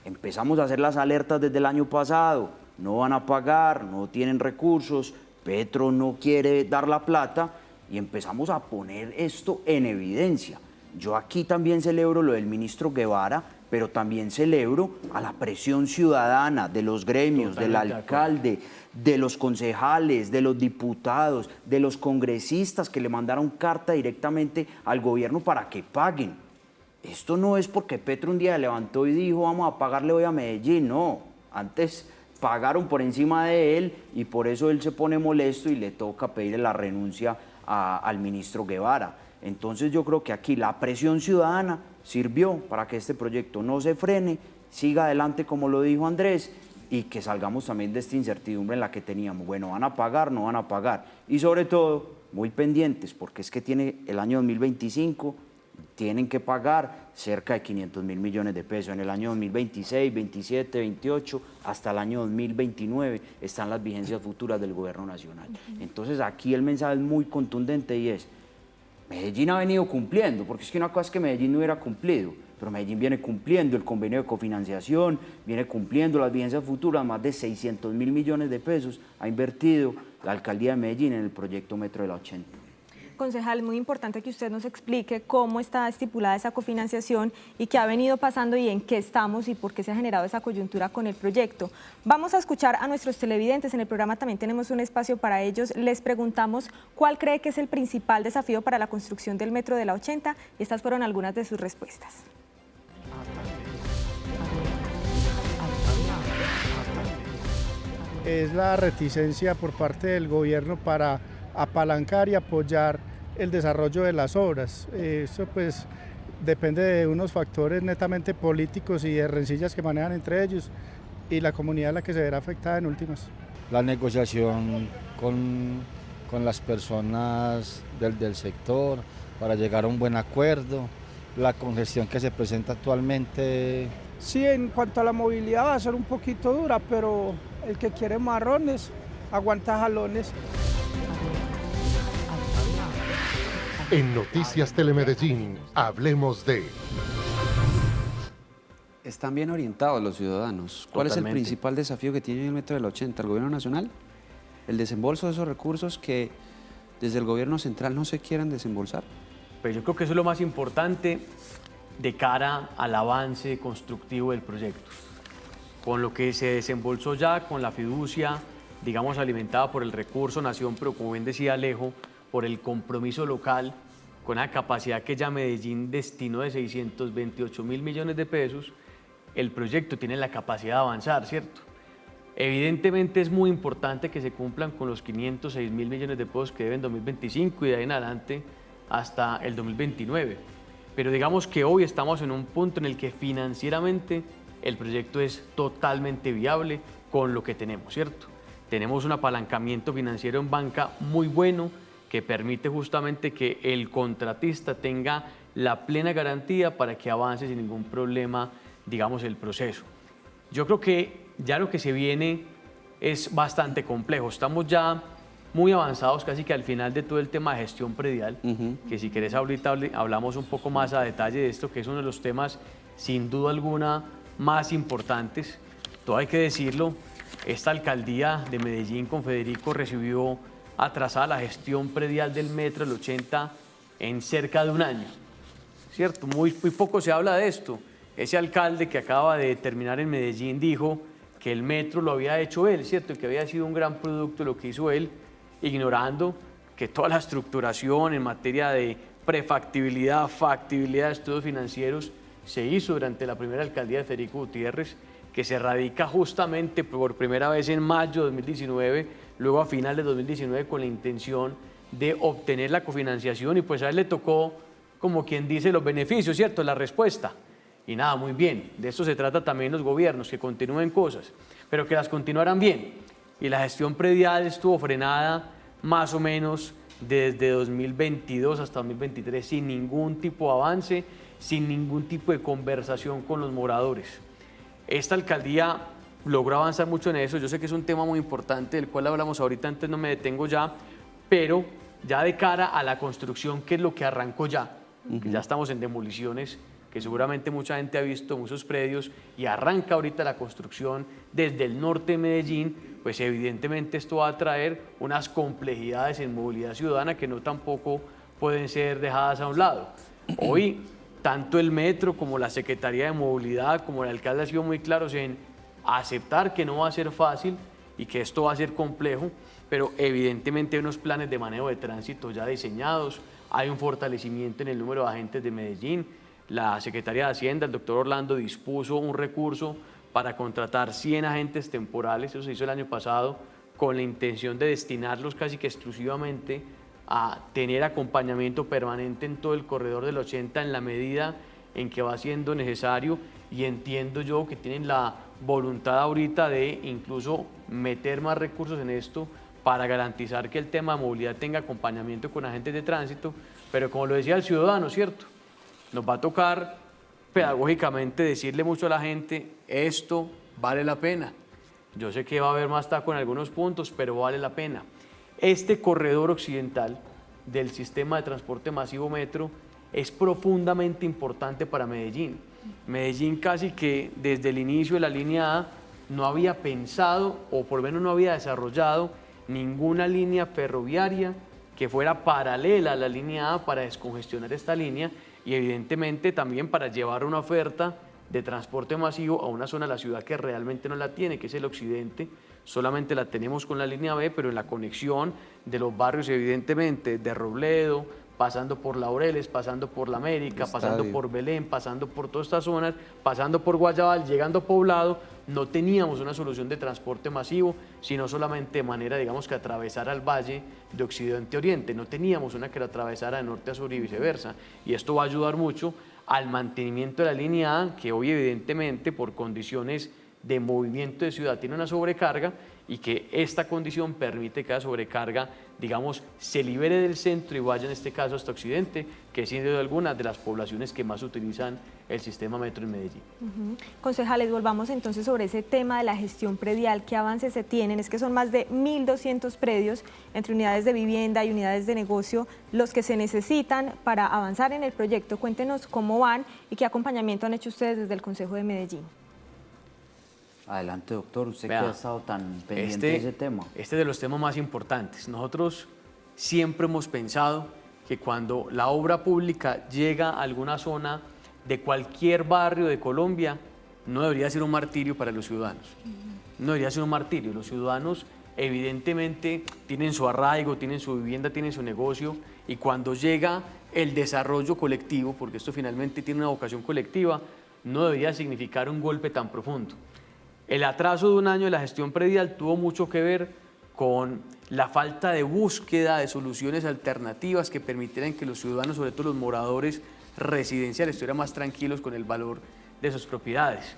Empezamos a hacer las alertas desde el año pasado, no van a pagar, no tienen recursos, Petro no quiere dar la plata y empezamos a poner esto en evidencia. Yo aquí también celebro lo del ministro Guevara, pero también celebro a la presión ciudadana de los gremios, del alcalde, de los concejales, de los diputados, de los congresistas que le mandaron carta directamente al gobierno para que paguen. Esto no es porque Petro un día levantó y dijo vamos a pagarle hoy a Medellín, no. Antes pagaron por encima de él y por eso él se pone molesto y le toca pedirle la renuncia al ministro Guevara. Entonces yo creo que aquí la presión ciudadana sirvió para que este proyecto no se frene, siga adelante como lo dijo Andrés y que salgamos también de esta incertidumbre en la que teníamos. Bueno, ¿van a pagar? ¿No van a pagar? Y sobre todo, muy pendientes, porque es que tiene el año 2025, tienen que pagar cerca de 500.000 millones de pesos. En el año 2026, 27, 28, hasta el año 2029 están las vigencias futuras del gobierno nacional. Entonces aquí el mensaje es muy contundente y es: Medellín ha venido cumpliendo, porque es que una cosa es que Medellín no hubiera cumplido, pero Medellín viene cumpliendo el convenio de cofinanciación, viene cumpliendo las vigencias futuras, más de 600.000 millones de pesos ha invertido la alcaldía de Medellín en el proyecto Metro de la 80. Concejal, muy importante que usted nos explique cómo está estipulada esa cofinanciación y qué ha venido pasando y en qué estamos y por qué se ha generado esa coyuntura con el proyecto. Vamos a escuchar a nuestros televidentes, en el programa también tenemos un espacio para ellos. Les preguntamos cuál cree que es el principal desafío para la construcción del Metro de la 80 y estas fueron algunas de sus respuestas. Es la reticencia por parte del gobierno para apalancar y apoyar el desarrollo de las obras. Eso pues depende de unos factores netamente políticos y de rencillas que manejan entre ellos y la comunidad a la que se verá afectada en últimas. La negociación con las personas del sector para llegar a un buen acuerdo, la congestión que se presenta actualmente. Sí, en cuanto a la movilidad va a ser un poquito dura, pero el que quiere marrones aguanta jalones. En Noticias Telemedellín, hablemos de... Están bien orientados los ciudadanos. ¿Cuál es el principal desafío que tiene el Metro de la 80? ¿El gobierno nacional? El desembolso de esos recursos que desde el gobierno central no se quieran desembolsar. Pues yo creo que eso es lo más importante de cara al avance constructivo del proyecto. Con lo que se desembolsó ya, con la fiducia, digamos, alimentada por el recurso Nación, pero como bien decía Alejo, por el compromiso local, con la capacidad que ya Medellín destinó de 628.000 millones de pesos, el proyecto tiene la capacidad de avanzar, ¿cierto? Evidentemente es muy importante que se cumplan con los 506.000 millones de pesos que deben en 2025 y de ahí en adelante hasta el 2029. Pero digamos que hoy estamos en un punto en el que financieramente el proyecto es totalmente viable con lo que tenemos, ¿cierto? Tenemos un apalancamiento financiero en banca muy bueno, que permite justamente que el contratista tenga la plena garantía para que avance sin ningún problema, digamos, el proceso. Yo creo que ya lo que se viene es bastante complejo. Estamos ya muy avanzados casi que al final de todo el tema de gestión predial, que si querés ahorita hablamos un poco más a detalle de esto, que es uno de los temas sin duda alguna más importantes. Todo hay que decirlo, esta alcaldía de Medellín con Federico recibió atrasada la gestión predial del Metro del 80 en cerca de un año, ¿cierto? Muy poco se habla de esto. Ese alcalde que acaba de terminar en Medellín dijo que el metro lo había hecho él, ¿cierto? Que había sido un gran producto lo que hizo él, ignorando que toda la estructuración en materia de prefactibilidad, factibilidad de estudios financieros se hizo durante la primera alcaldía de Federico Gutiérrez, que se radica justamente por primera vez en mayo de 2019, luego a final de 2019 con la intención de obtener la cofinanciación y pues a él le tocó como quien dice, los beneficios, ¿cierto? La respuesta. Y nada, muy bien. De eso se trata también los gobiernos, que continúen cosas, pero que las continuaran bien. Y la gestión predial estuvo frenada más o menos desde 2022 hasta 2023 sin ningún tipo de avance, sin ningún tipo de conversación con los moradores. Esta alcaldía logró avanzar mucho en eso. Yo sé que es un tema muy importante del cual hablamos ahorita, antes no me detengo ya, pero ya de cara a la construcción, que es lo que arrancó ya, que ya estamos en demoliciones, que seguramente mucha gente ha visto muchos predios, y arranca ahorita la construcción desde el norte de Medellín, pues evidentemente esto va a traer unas complejidades en movilidad ciudadana que no tampoco pueden ser dejadas a un lado. Hoy, tanto el metro como la Secretaría de Movilidad, como el alcalde, han sido muy claros en aceptar que no va a ser fácil y que esto va a ser complejo, pero evidentemente hay unos planes de manejo de tránsito ya diseñados, hay un fortalecimiento en el número de agentes de Medellín. La Secretaría de Hacienda, el doctor Orlando, dispuso un recurso para contratar 100 agentes temporales, eso se hizo el año pasado, con la intención de destinarlos casi que exclusivamente a tener acompañamiento permanente en todo el corredor del 80 en la medida en que va siendo necesario, y entiendo yo que tienen la voluntad ahorita de incluso meter más recursos en esto para garantizar que el tema de movilidad tenga acompañamiento con agentes de tránsito, pero como lo decía el ciudadano, ¿cierto? Nos va a tocar pedagógicamente decirle mucho a la gente, esto vale la pena. Yo sé que va a haber más taco en algunos puntos, pero vale la pena. Este corredor occidental del sistema de transporte masivo metro es profundamente importante para Medellín. Medellín casi que desde el inicio de la línea A no había pensado, o por lo menos no había desarrollado, ninguna línea ferroviaria que fuera paralela a la línea A para descongestionar esta línea, y evidentemente también para llevar una oferta de transporte masivo a una zona de la ciudad que realmente no la tiene, que es el occidente. Solamente la tenemos con la línea B, pero en la conexión de los barrios, evidentemente, de Robledo, pasando por Laureles, pasando por La América, pasando por Belén, pasando por todas estas zonas, pasando por Guayabal, llegando a Poblado, no teníamos una solución de transporte masivo, sino solamente de manera, digamos, que atravesara el valle de occidente a oriente. No teníamos una que la atravesara de norte a sur y viceversa. Y esto va a ayudar mucho al mantenimiento de la línea A, que hoy evidentemente por condiciones de movimiento de ciudad tiene una sobrecarga, y que esta condición permite que la sobrecarga, digamos, se libere del centro y vaya en este caso hasta occidente, que es sin duda alguna de las poblaciones que más utilizan el sistema metro en Medellín. Concejales, volvamos entonces sobre ese tema de la gestión predial. ¿Qué avances se tienen? Es que son más de 1.200 predios entre unidades de vivienda y unidades de negocio los que se necesitan para avanzar en el proyecto. Cuéntenos cómo van y qué acompañamiento han hecho ustedes desde el Consejo de Medellín. Adelante, doctor, usted que ha estado tan pendiente de ese tema. Este es de los temas más importantes. Nosotros siempre hemos pensado que cuando la obra pública llega a alguna zona de cualquier barrio de Colombia, no debería ser un martirio para los ciudadanos. No debería ser un martirio. Los ciudadanos evidentemente tienen su arraigo, tienen su vivienda, tienen su negocio, y cuando llega el desarrollo colectivo, porque esto finalmente tiene una vocación colectiva, no debería significar un golpe tan profundo. El atraso de un año de la gestión predial tuvo mucho que ver con la falta de búsqueda de soluciones alternativas que permitieran que los ciudadanos, sobre todo los moradores residenciales, estuvieran más tranquilos con el valor de sus propiedades.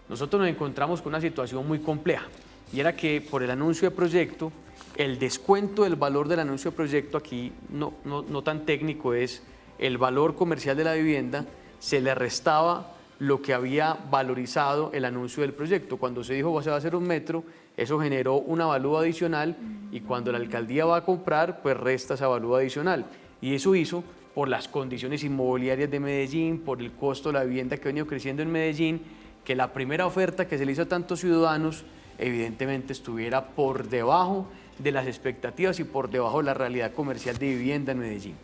Nosotros nos encontramos con una situación muy compleja, y era que por el anuncio de proyecto, el descuento del valor del anuncio de proyecto, aquí no tan técnico, es el valor comercial de la vivienda, se le restaba lo que había valorizado el anuncio del proyecto. Cuando se dijo que se va a hacer un metro, eso generó un avalúo adicional, y cuando la alcaldía va a comprar, pues resta ese avalúo adicional. Y eso hizo, por las condiciones inmobiliarias de Medellín, por el costo de la vivienda que ha venido creciendo en Medellín, que la primera oferta que se le hizo a tantos ciudadanos evidentemente estuviera por debajo de las expectativas y por debajo de la realidad comercial de vivienda en Medellín.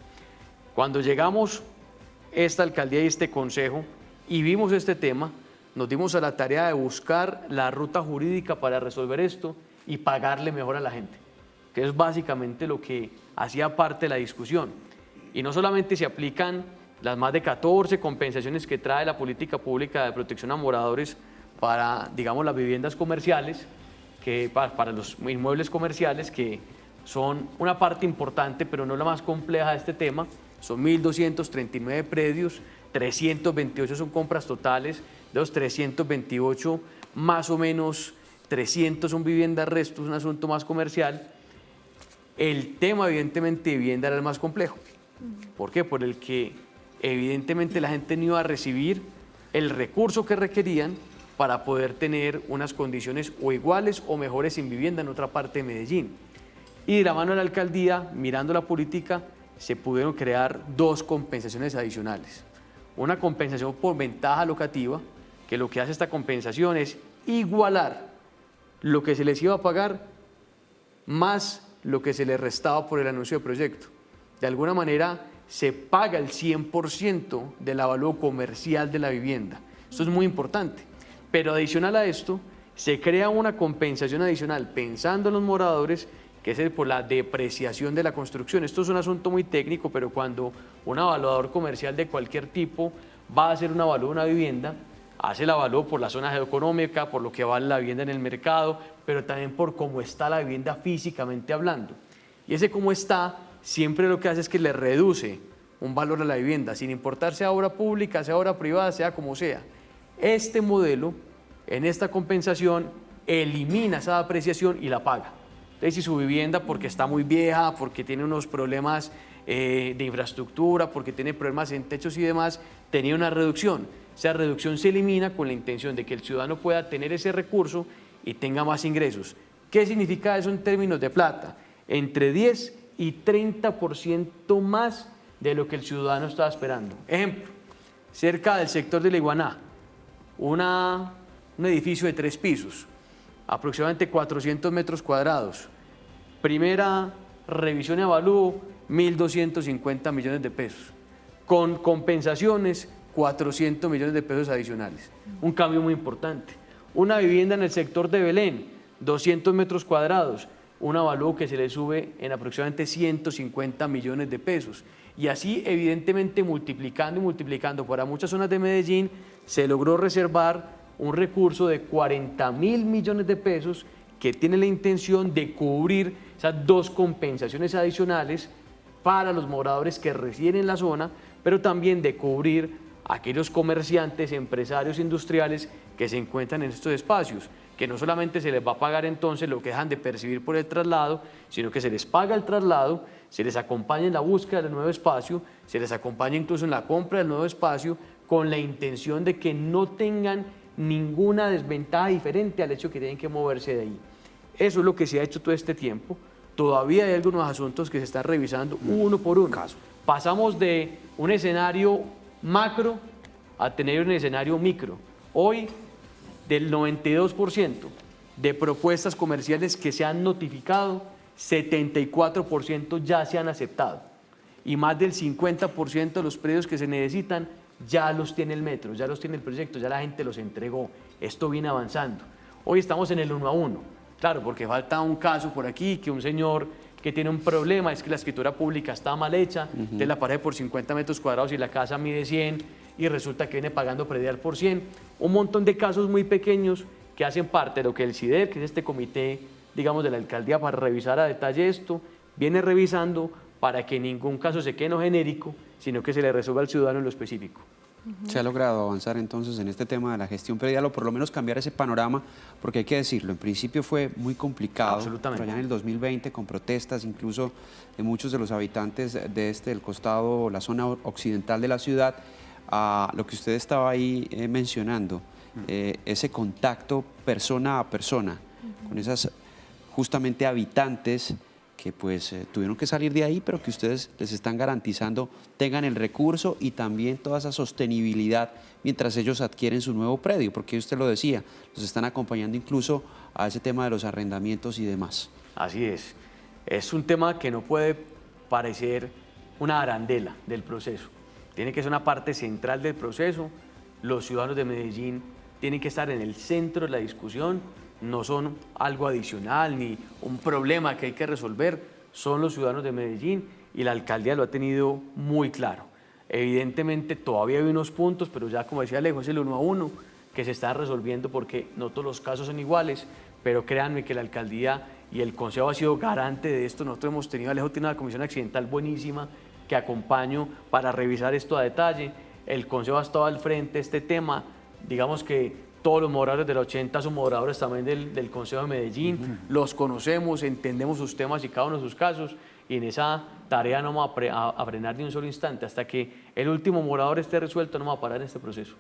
Cuando llegamos esta alcaldía y este consejo y vimos este tema, nos dimos a la tarea de buscar la ruta jurídica para resolver esto y pagarle mejor a la gente, que es básicamente lo que hacía parte de la discusión. Y no solamente se aplican las más de 14 compensaciones que trae la política pública de protección a moradores para, digamos, las viviendas comerciales, que para los inmuebles comerciales, que son una parte importante, pero no la más compleja de este tema, son 1.239 predios, 328 son compras totales, de los 328 más o menos 300 son viviendas restos, un asunto más comercial. El tema evidentemente de vivienda era el más complejo. ¿Por qué? Por el que evidentemente la gente no iba a recibir el recurso que requerían para poder tener unas condiciones o iguales o mejores en vivienda en otra parte de Medellín. Y de la mano de la alcaldía, mirando la política, se pudieron crear dos compensaciones adicionales. Una compensación por ventaja locativa, que lo que hace esta compensación es igualar lo que se les iba a pagar más lo que se les restaba por el anuncio de proyecto. De alguna manera se paga el 100% del avalúo comercial de la vivienda. Esto es muy importante. Pero adicional a esto, se crea una compensación adicional pensando en los moradores, que es por la depreciación de la construcción. Esto es un asunto muy técnico, pero cuando un evaluador comercial de cualquier tipo va a hacer un avalúo de una vivienda, hace el avalúo por la zona geoeconómica, por lo que vale la vivienda en el mercado, pero también por cómo está la vivienda físicamente hablando. Y ese cómo está, siempre lo que hace es que le reduce un valor a la vivienda, sin importar sea obra pública, sea obra privada, sea como sea. Este modelo, en esta compensación, elimina esa apreciación y la paga. Entonces, si su vivienda, porque está muy vieja, porque tiene unos problemas de infraestructura, porque tiene problemas en techos y demás, tenía una reducción. Esa reducción se elimina con la intención de que el ciudadano pueda tener ese recurso y tenga más ingresos. ¿Qué significa eso en términos de plata? Entre 10 y 30% más de lo que el ciudadano estaba esperando. Ejemplo, cerca del sector de La Iguaná, un edificio de 3 pisos, aproximadamente 400 metros cuadrados. Primera revisión y avalúo, 1.250 millones de pesos. Con compensaciones, 400 millones de pesos adicionales. Un cambio muy importante. Una vivienda en el sector de Belén, 200 metros cuadrados, un avalúo que se le sube en aproximadamente 150 millones de pesos. Y así, evidentemente, multiplicando y multiplicando para muchas zonas de Medellín, se logró reservar un recurso de 40.000 millones de pesos que tiene la intención de cubrir esas dos compensaciones adicionales para los moradores que residen en la zona, pero también de cubrir a aquellos comerciantes, empresarios industriales que se encuentran en estos espacios, que no solamente se les va a pagar entonces lo que dejan de percibir por el traslado, sino que se les paga el traslado, se les acompaña en la búsqueda del nuevo espacio, se les acompaña incluso en la compra del nuevo espacio, con la intención de que no tengan ninguna desventaja diferente al hecho que tienen que moverse de ahí. Eso es lo que se ha hecho todo este tiempo. Todavía hay algunos asuntos que se están revisando uno por uno. Pasamos de un escenario macro a tener un escenario micro. Hoy, del 92% de propuestas comerciales que se han notificado, 74% ya se han aceptado. Y más del 50% de los predios que se necesitan ya los tiene el metro, ya los tiene el proyecto, ya la gente los entregó. Esto viene avanzando. Hoy estamos en el 1 a 1. Claro, porque falta un caso por aquí, que un señor que tiene un problema, es que la escritura pública está mal hecha, entonces la pared por 50 metros cuadrados y la casa mide 100 y resulta que viene pagando predial por 100. Un montón de casos muy pequeños que hacen parte de lo que el CIDER, que es este comité, digamos, de la alcaldía para revisar a detalle esto, viene revisando para que ningún caso se quede en lo genérico, sino que se le resuelva al ciudadano en lo específico. Se ha logrado avanzar entonces en este tema de la gestión predial o por lo menos cambiar ese panorama, porque hay que decirlo, en principio fue muy complicado. Absolutamente. Pero allá en el 2020 con protestas incluso de muchos de los habitantes de del costado, la zona occidental de la ciudad, a lo que usted estaba ahí mencionando, ese contacto persona a persona con esas justamente habitantes que pues tuvieron que salir de ahí, pero que ustedes les están garantizando tengan el recurso y también toda esa sostenibilidad mientras ellos adquieren su nuevo predio, porque usted lo decía, los están acompañando incluso a ese tema de los arrendamientos y demás. Así es un tema que no puede parecer una arandela del proceso, tiene que ser una parte central del proceso. Los ciudadanos de Medellín tienen que estar en el centro de la discusión, no son algo adicional ni un problema que hay que resolver, son los ciudadanos de Medellín y la alcaldía lo ha tenido muy claro. Evidentemente todavía hay unos puntos, pero ya como decía Alejo, es el 1 a 1 que se está resolviendo porque no todos los casos son iguales, pero créanme que la alcaldía y el consejo ha sido garante de esto. Nosotros hemos tenido, Alejo tiene una comisión accidental buenísima, que acompaño para revisar esto a detalle. El Consejo ha estado al frente de este tema, digamos que todos los moradores de la 80 son moradores también del Consejo de Medellín, los conocemos, entendemos sus temas y cada uno de sus casos, y en esa tarea no vamos a frenar ni un solo instante. Hasta que el último morador esté resuelto, no vamos a parar en este proceso.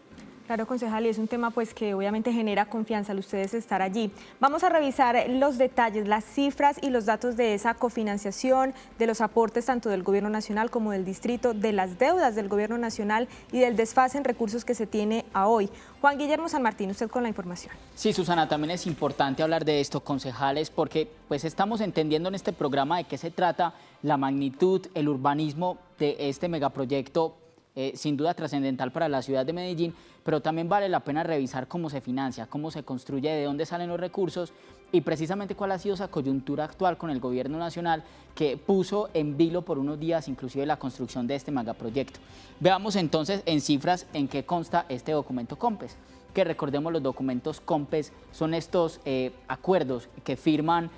Claro, concejal, y es un tema pues que obviamente genera confianza al ustedes estar allí. Vamos a revisar los detalles, las cifras y los datos de esa cofinanciación, de los aportes tanto del Gobierno Nacional como del Distrito, de las deudas del Gobierno Nacional y del desfase en recursos que se tiene a hoy. Juan Guillermo San Martín, usted con la información. Sí, Susana, también es importante hablar de esto, concejales, porque pues estamos entendiendo en este programa de qué se trata, la magnitud, el urbanismo de este megaproyecto, sin duda trascendental para la ciudad de Medellín, pero también vale la pena revisar cómo se financia, cómo se construye, de dónde salen los recursos y precisamente cuál ha sido esa coyuntura actual con el Gobierno Nacional que puso en vilo por unos días inclusive la construcción de este megaproyecto. Veamos entonces en cifras en qué consta este documento COMPES, que recordemos los documentos COMPES son estos acuerdos que firman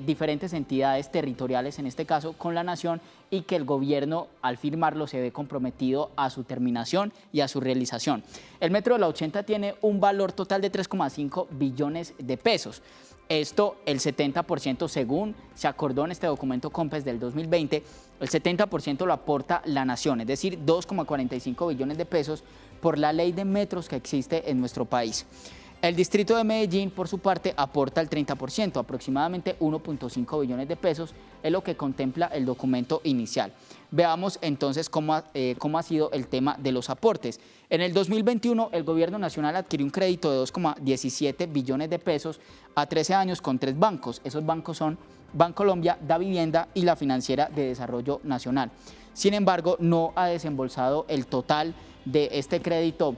diferentes entidades territoriales, en este caso con la Nación, y que el gobierno al firmarlo se ve comprometido a su terminación y a su realización. El Metro de la 80 tiene un valor total de 3,5 billones de pesos. Esto, el 70% según se acordó en este documento COMPES del 2020, el 70% lo aporta la Nación, es decir, 2,45 billones de pesos por la ley de metros que existe en nuestro país. El Distrito de Medellín, por su parte, aporta el 30%, aproximadamente 1,5 billones de pesos, es lo que contempla el documento inicial. Veamos entonces cómo ha sido el tema de los aportes. En el 2021, el Gobierno Nacional adquirió un crédito de 2,17 billones de pesos a 13 años con 3 bancos. Esos bancos son Bancolombia, Davivienda y la Financiera de Desarrollo Nacional. Sin embargo, no ha desembolsado el total de este crédito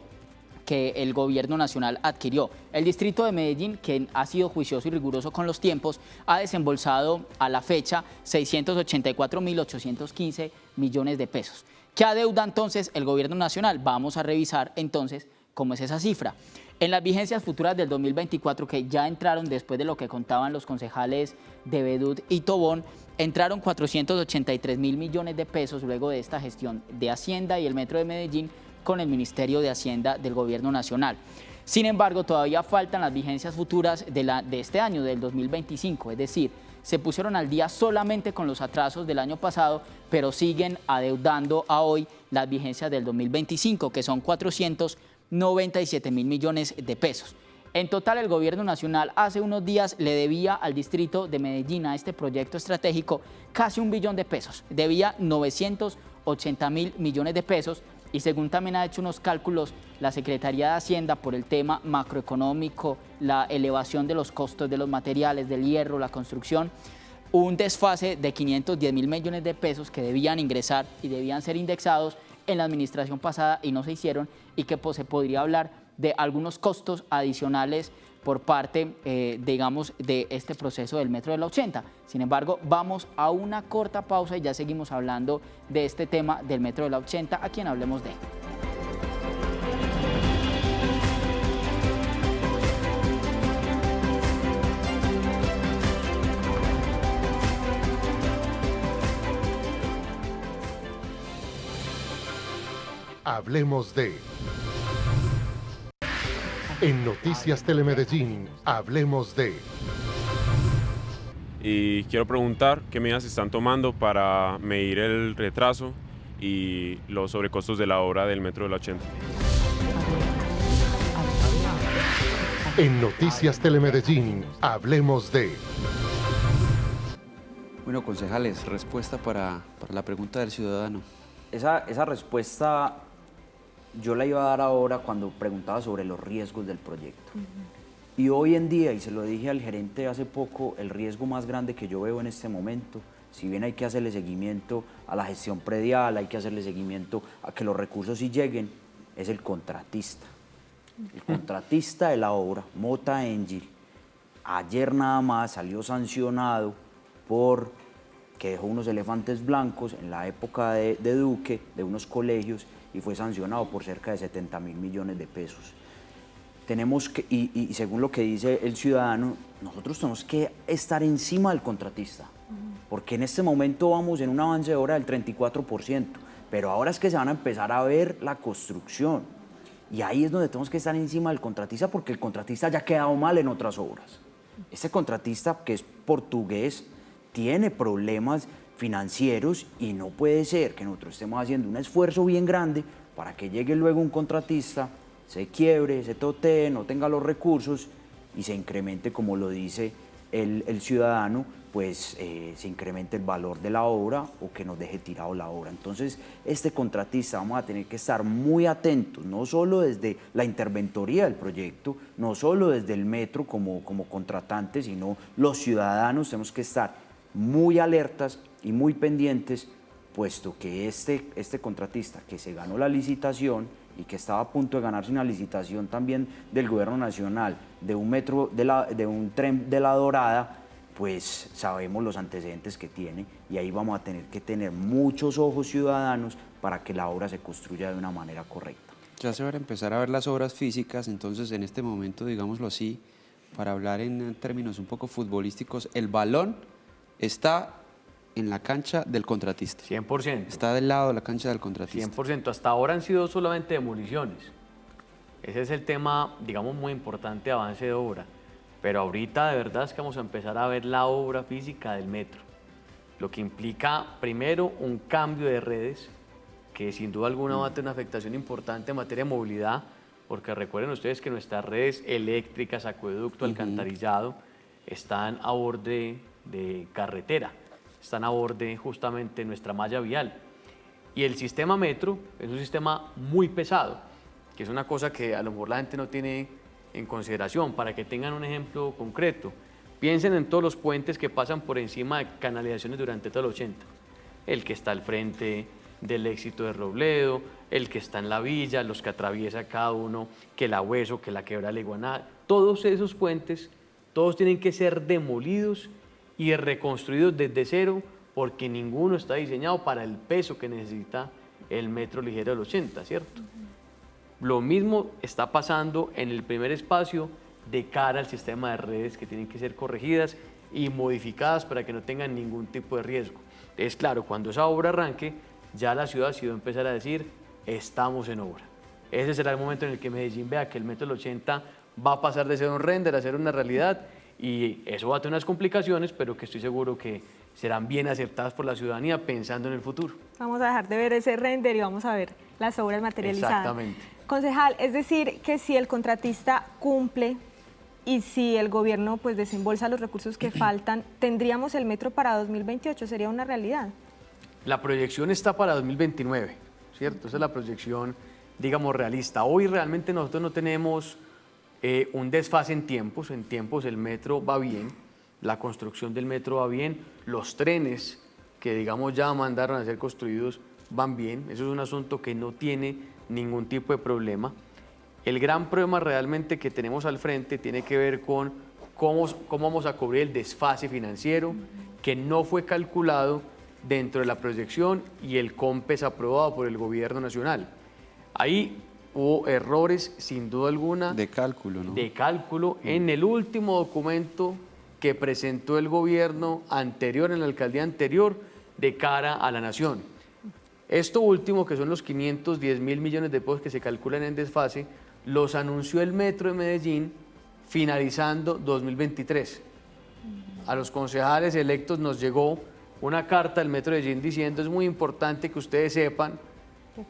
que el Gobierno Nacional adquirió. El Distrito de Medellín, que ha sido juicioso y riguroso con los tiempos, ha desembolsado a la fecha 684.815 millones de pesos. ¿Qué adeuda entonces el Gobierno Nacional? Vamos a revisar entonces cómo es esa cifra. En las vigencias futuras del 2024, que ya entraron después de lo que contaban los concejales de Vedud y Tobón, entraron 483.000 millones de pesos luego de esta gestión de Hacienda y el Metro de Medellín con el Ministerio de Hacienda del Gobierno Nacional. Sin embargo, todavía faltan las vigencias futuras de este año, del 2025, es decir, se pusieron al día solamente con los atrasos del año pasado, pero siguen adeudando a hoy las vigencias del 2025, que son 497.000 millones de pesos. En total, el Gobierno Nacional hace unos días le debía al Distrito de Medellín, a este proyecto estratégico, casi 1 billón de pesos. Debía 980.000 millones de pesos. Y según también ha hecho unos cálculos la Secretaría de Hacienda por el tema macroeconómico, la elevación de los costos de los materiales, del hierro, la construcción, un desfase de 510.000 millones de pesos que debían ingresar y debían ser indexados en la administración pasada y no se hicieron, y que pues, se podría hablar de algunos costos adicionales por parte, digamos, de este proceso del Metro de la 80. Sin embargo, vamos a una corta pausa y ya seguimos hablando de este tema del Metro de la 80, a quien hablemos de. Hablemos de. En Noticias Telemedellín, hablemos de. Y quiero preguntar qué medidas se están tomando para medir el retraso y los sobrecostos de la obra del Metro de la 80. En Noticias Telemedellín, hablemos de. Bueno, concejales, respuesta para la pregunta del ciudadano. Esa respuesta yo la iba a dar ahora cuando preguntaba sobre los riesgos del proyecto. Y hoy en día, y se lo dije al gerente hace poco, el riesgo más grande que yo veo en este momento, si bien hay que hacerle seguimiento a la gestión predial, hay que hacerle seguimiento a que los recursos sí lleguen, es el contratista. El contratista de la obra, Mota Engil, ayer nada más salió sancionado por que dejó unos elefantes blancos en la época de Duque, de unos colegios, y fue sancionado por cerca de 70.000 millones de pesos. Tenemos que, y según lo que dice el ciudadano, nosotros tenemos que estar encima del contratista. porque en este momento vamos en un avance de obra del 34%, pero ahora es que se van a empezar a ver la construcción, y ahí es donde tenemos que estar encima del contratista, porque el contratista ya ha quedado mal en otras obras. Este contratista, que es portugués, tiene problemas financieros y no puede ser que nosotros estemos haciendo un esfuerzo bien grande para que llegue luego un contratista, se quiebre, se totee, no tenga los recursos y se incremente, como lo dice el ciudadano, pues se incremente el valor de la obra o que nos deje tirado la obra. Entonces, este contratista vamos a tener que estar muy atentos, no solo desde la interventoría del proyecto, no solo desde el metro como contratante, sino los ciudadanos tenemos que estar muy alertas y muy pendientes, puesto que este contratista que se ganó la licitación y que estaba a punto de ganarse una licitación también del gobierno nacional de un metro, de un tren de La Dorada, pues sabemos los antecedentes que tiene, y ahí vamos a tener que tener muchos ojos ciudadanos para que la obra se construya de una manera correcta. Ya se van a empezar a ver las obras físicas, entonces en este momento, digámoslo así, para hablar en términos un poco futbolísticos, el balón está en la cancha del contratista. 100%. Está del lado de la cancha del contratista. 100%. Hasta ahora han sido solamente demoliciones. Ese es el tema, digamos, muy importante de avance de obra. Pero ahorita de verdad es que vamos a empezar a ver la obra física del metro. Lo que implica, primero, un cambio de redes, que sin duda alguna va a tener una afectación importante en materia de movilidad, porque recuerden ustedes que nuestras redes eléctricas, acueducto, alcantarillado, están a borde de carretera, están a borde justamente de nuestra malla vial. Y el sistema metro es un sistema muy pesado, que es una cosa que a lo mejor la gente no tiene en consideración. Para que tengan un ejemplo concreto, piensen en todos los puentes que pasan por encima de canalizaciones durante todo el 80. El que está al frente del Éxito de Robledo, el que está en la villa, los que atraviesa cada uno, que la Hueso, que la Quebrada de la Iguanada, todos esos puentes, todos tienen que ser demolidos y reconstruidos desde cero, porque ninguno está diseñado para el peso que necesita el metro ligero del 80, ¿cierto? Lo mismo está pasando en el primer espacio de cara al sistema de redes, que tienen que ser corregidas y modificadas para que no tengan ningún tipo de riesgo. Es claro, cuando esa obra arranque, ya la ciudad va a empezar a decir, estamos en obra. Ese será el momento en el que Medellín vea que el metro del 80 va a pasar de ser un render a ser una realidad, y eso va a tener unas complicaciones, pero que estoy seguro que serán bien aceptadas por la ciudadanía pensando en el futuro. Vamos a dejar de ver ese render y vamos a ver las obras materializadas. Exactamente. Concejal, es decir, que si el contratista cumple y si el gobierno pues desembolsa los recursos que faltan, ¿tendríamos el metro para 2028? ¿Sería una realidad? La proyección está para 2029, ¿cierto? Esa es la proyección, digamos, realista. Hoy realmente nosotros no tenemos un desfase en tiempos el metro va bien, la construcción del metro va bien, los trenes que digamos ya mandaron a ser construidos van bien, eso es un asunto que no tiene ningún tipo de problema. El gran problema realmente que tenemos al frente tiene que ver con cómo vamos a cubrir el desfase financiero que no fue calculado dentro de la proyección y el COMPES aprobado por el gobierno nacional. Ahí hubo errores, sin duda alguna, de cálculo, ¿no? De cálculo en el último documento que presentó el gobierno anterior, en la alcaldía anterior, de cara a la nación. Esto último, que son los 510.000 millones de pesos que se calculan en desfase, los anunció el Metro de Medellín finalizando 2023. A los concejales electos nos llegó una carta del Metro de Medellín diciendo: es muy importante que ustedes sepan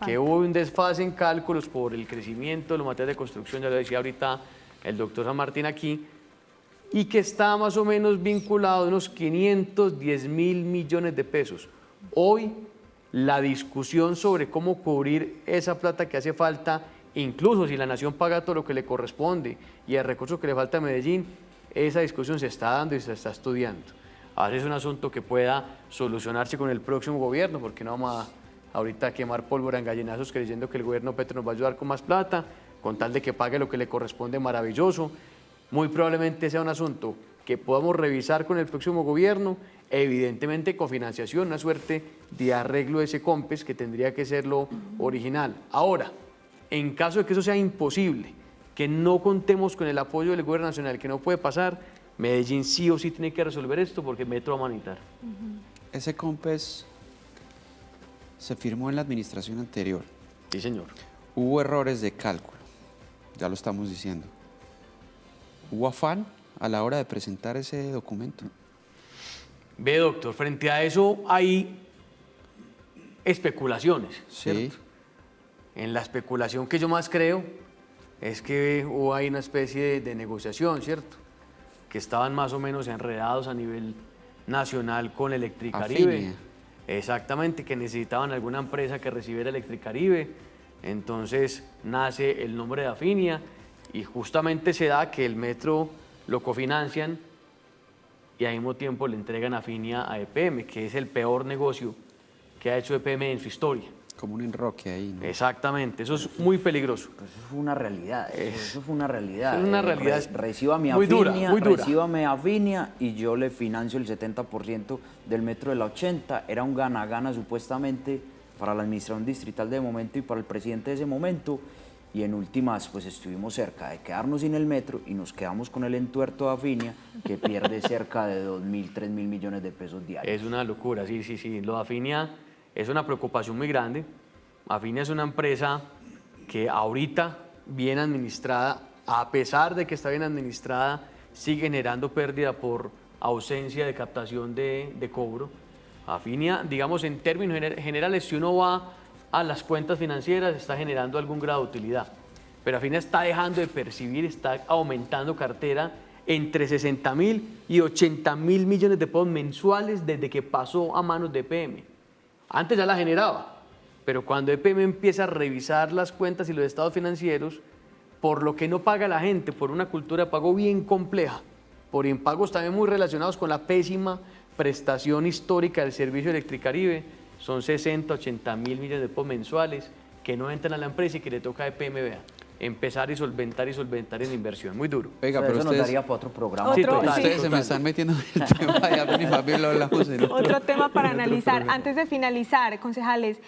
que hubo un desfase en cálculos por el crecimiento de los materiales de construcción, ya lo decía ahorita el doctor San Martín aquí, y que está más o menos vinculado a unos 510.000 millones de pesos. Hoy la discusión sobre cómo cubrir esa plata que hace falta, incluso si la nación paga todo lo que le corresponde y el recurso que le falta a Medellín, esa discusión se está dando y se está estudiando. A veces es un asunto que pueda solucionarse con el próximo gobierno, porque no vamos a ahorita quemar pólvora en gallinazos creyendo que el gobierno Petro nos va a ayudar con más plata, con tal de que pague lo que le corresponde, maravilloso. Muy probablemente sea un asunto que podamos revisar con el próximo gobierno, evidentemente con financiación, una suerte de arreglo de ese COMPES que tendría que ser lo original. Ahora, en caso de que eso sea imposible, que no contemos con el apoyo del gobierno nacional, que no puede pasar, Medellín sí o sí tiene que resolver esto porque Metro va a necesitar. Ese COMPES se firmó en la administración anterior. Sí, señor. Hubo errores de cálculo, ya lo estamos diciendo. ¿Hubo afán a la hora de presentar ese documento? Ve, doctor, frente a eso hay especulaciones, ¿cierto? Sí. En la especulación que yo más creo es que hubo ahí una especie de negociación, ¿cierto? Que estaban más o menos enredados a nivel nacional con Electricaribe. Afinia. Exactamente, que necesitaban alguna empresa que recibiera Electricaribe. Entonces nace el nombre de Afinia y justamente se da que el metro lo cofinancian y al mismo tiempo le entregan Afinia a EPM, que es el peor negocio que ha hecho EPM en su historia. Como un enroque ahí, ¿no? Exactamente, eso es muy peligroso. Pues eso fue una realidad, eso fue una realidad. Es una realidad Recíbame muy dura, Afinia, muy dura. recíbame Afinia y yo le financio el 70% del metro de la 80. Era un gana-gana supuestamente para la administración distrital de momento y para el presidente de ese momento. Y en últimas, pues estuvimos cerca de quedarnos sin el metro y nos quedamos con el entuerto de Afinia, que pierde cerca de 2.000, 3.000 millones de pesos diarios. Es una locura, sí, sí, sí. Lo de Afinia es una preocupación muy grande. Afinia es una empresa que ahorita, bien administrada, a pesar de que está bien administrada, sigue generando pérdida por ausencia de captación de cobro. Afinia, digamos, en términos generales, si uno va a las cuentas financieras, está generando algún grado de utilidad. Pero Afinia está dejando de percibir, está aumentando cartera entre 60.000 y 80.000 millones de pesos mensuales desde que pasó a manos de EPM. Antes ya la generaba, pero cuando EPM empieza a revisar las cuentas y los estados financieros, por lo que no paga la gente, por una cultura de pago bien compleja, por impagos también muy relacionados con la pésima prestación histórica del servicio Electricaribe, son 60, 80.000 millones de pesos mensuales que no entran a la empresa y que le toca a EPM, vea, empezar y solventar en inversión. Muy duro. Oiga, Pero pero eso ustedes, nos daría para otro programa. Sí, Otro- total, sí. ustedes se me están metiendo en el tema de Afinia y Fabio lo hablamos en otro. Otro tema para analizar. Antes de finalizar, concejales,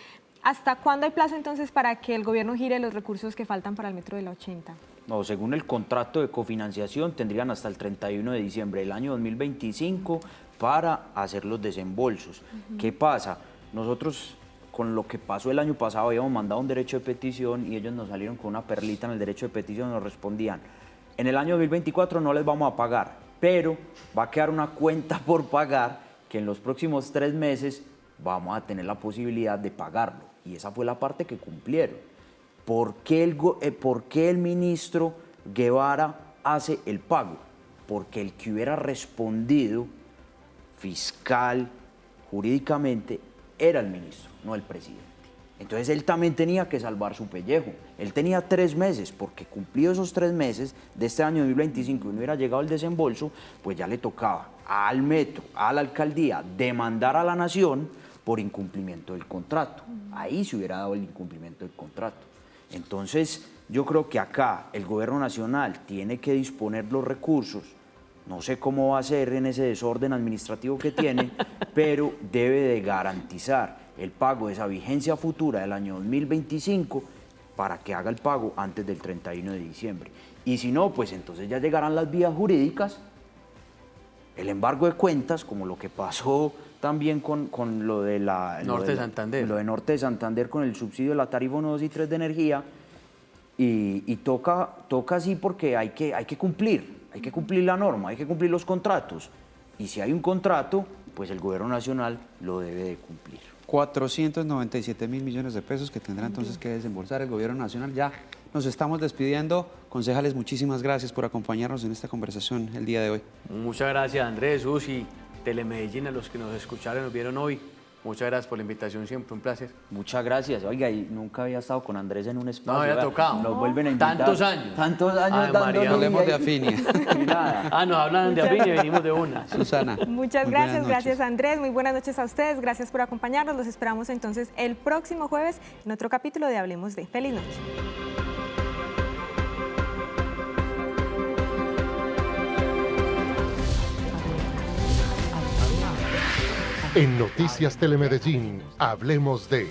¿hasta cuándo hay plazo entonces para que el gobierno gire los recursos que faltan para el metro de la 80? No, según el contrato de cofinanciación, tendrían hasta el 31 de diciembre del año 2025 para hacer los desembolsos. ¿Qué pasa? Nosotros, con lo que pasó el año pasado, habíamos mandado un derecho de petición y ellos nos salieron con una perlita en el derecho de petición, nos respondían, en el año 2024 no les vamos a pagar, pero va a quedar una cuenta por pagar que en los próximos 3 meses vamos a tener la posibilidad de pagarlo. Y esa fue la parte que cumplieron. ¿Por qué el ministro Guevara hace el pago? Porque el que hubiera respondido fiscal, jurídicamente, era el ministro, no el presidente. Entonces él también tenía que salvar su pellejo. Él tenía 3 meses, porque cumplido esos 3 meses de este año 2025 y no hubiera llegado el desembolso, pues ya le tocaba al metro, a la alcaldía, demandar a la nación por incumplimiento del contrato. Ahí se hubiera dado el incumplimiento del contrato. Entonces, yo creo que acá el gobierno nacional tiene que disponer los recursos. No sé cómo va a ser en ese desorden administrativo que tiene, pero debe de garantizar el pago de esa vigencia futura del año 2025 para que haga el pago antes del 31 de diciembre. Y si no, pues entonces ya llegarán las vías jurídicas, el embargo de cuentas, como lo que pasó también con lo de Norte de Santander. Lo de Norte de Santander con el subsidio de la tarifa 1, 2 y 3 de energía. Y toca así porque hay que cumplir la norma, hay que cumplir los contratos. Y si hay un contrato, pues el gobierno nacional lo debe de cumplir. 497.000 millones de pesos que tendrá entonces que desembolsar el gobierno nacional. Ya nos estamos despidiendo. Concejales, muchísimas gracias por acompañarnos en esta conversación el día de hoy. Muchas gracias, Andrés, Susi, Telemedellín, a los que nos escucharon, nos vieron hoy. Muchas gracias por la invitación, siempre un placer. Muchas gracias. Oiga, y nunca había estado con Andrés en un espacio. No había ¿verdad? tocado. Nos vuelven a invitar. Tantos años. Tantos años Ay, María, dándole hablemos de ahí. Afinia. Y nada. Nos hablan de Afinia y venimos de una. Susana. Muchas muy gracias, buenas gracias noches. Andrés, muy buenas noches a ustedes, gracias por acompañarnos, los esperamos entonces el próximo jueves en otro capítulo de Hablemos de. Feliz noche. En Noticias Telemedellín, hablemos de...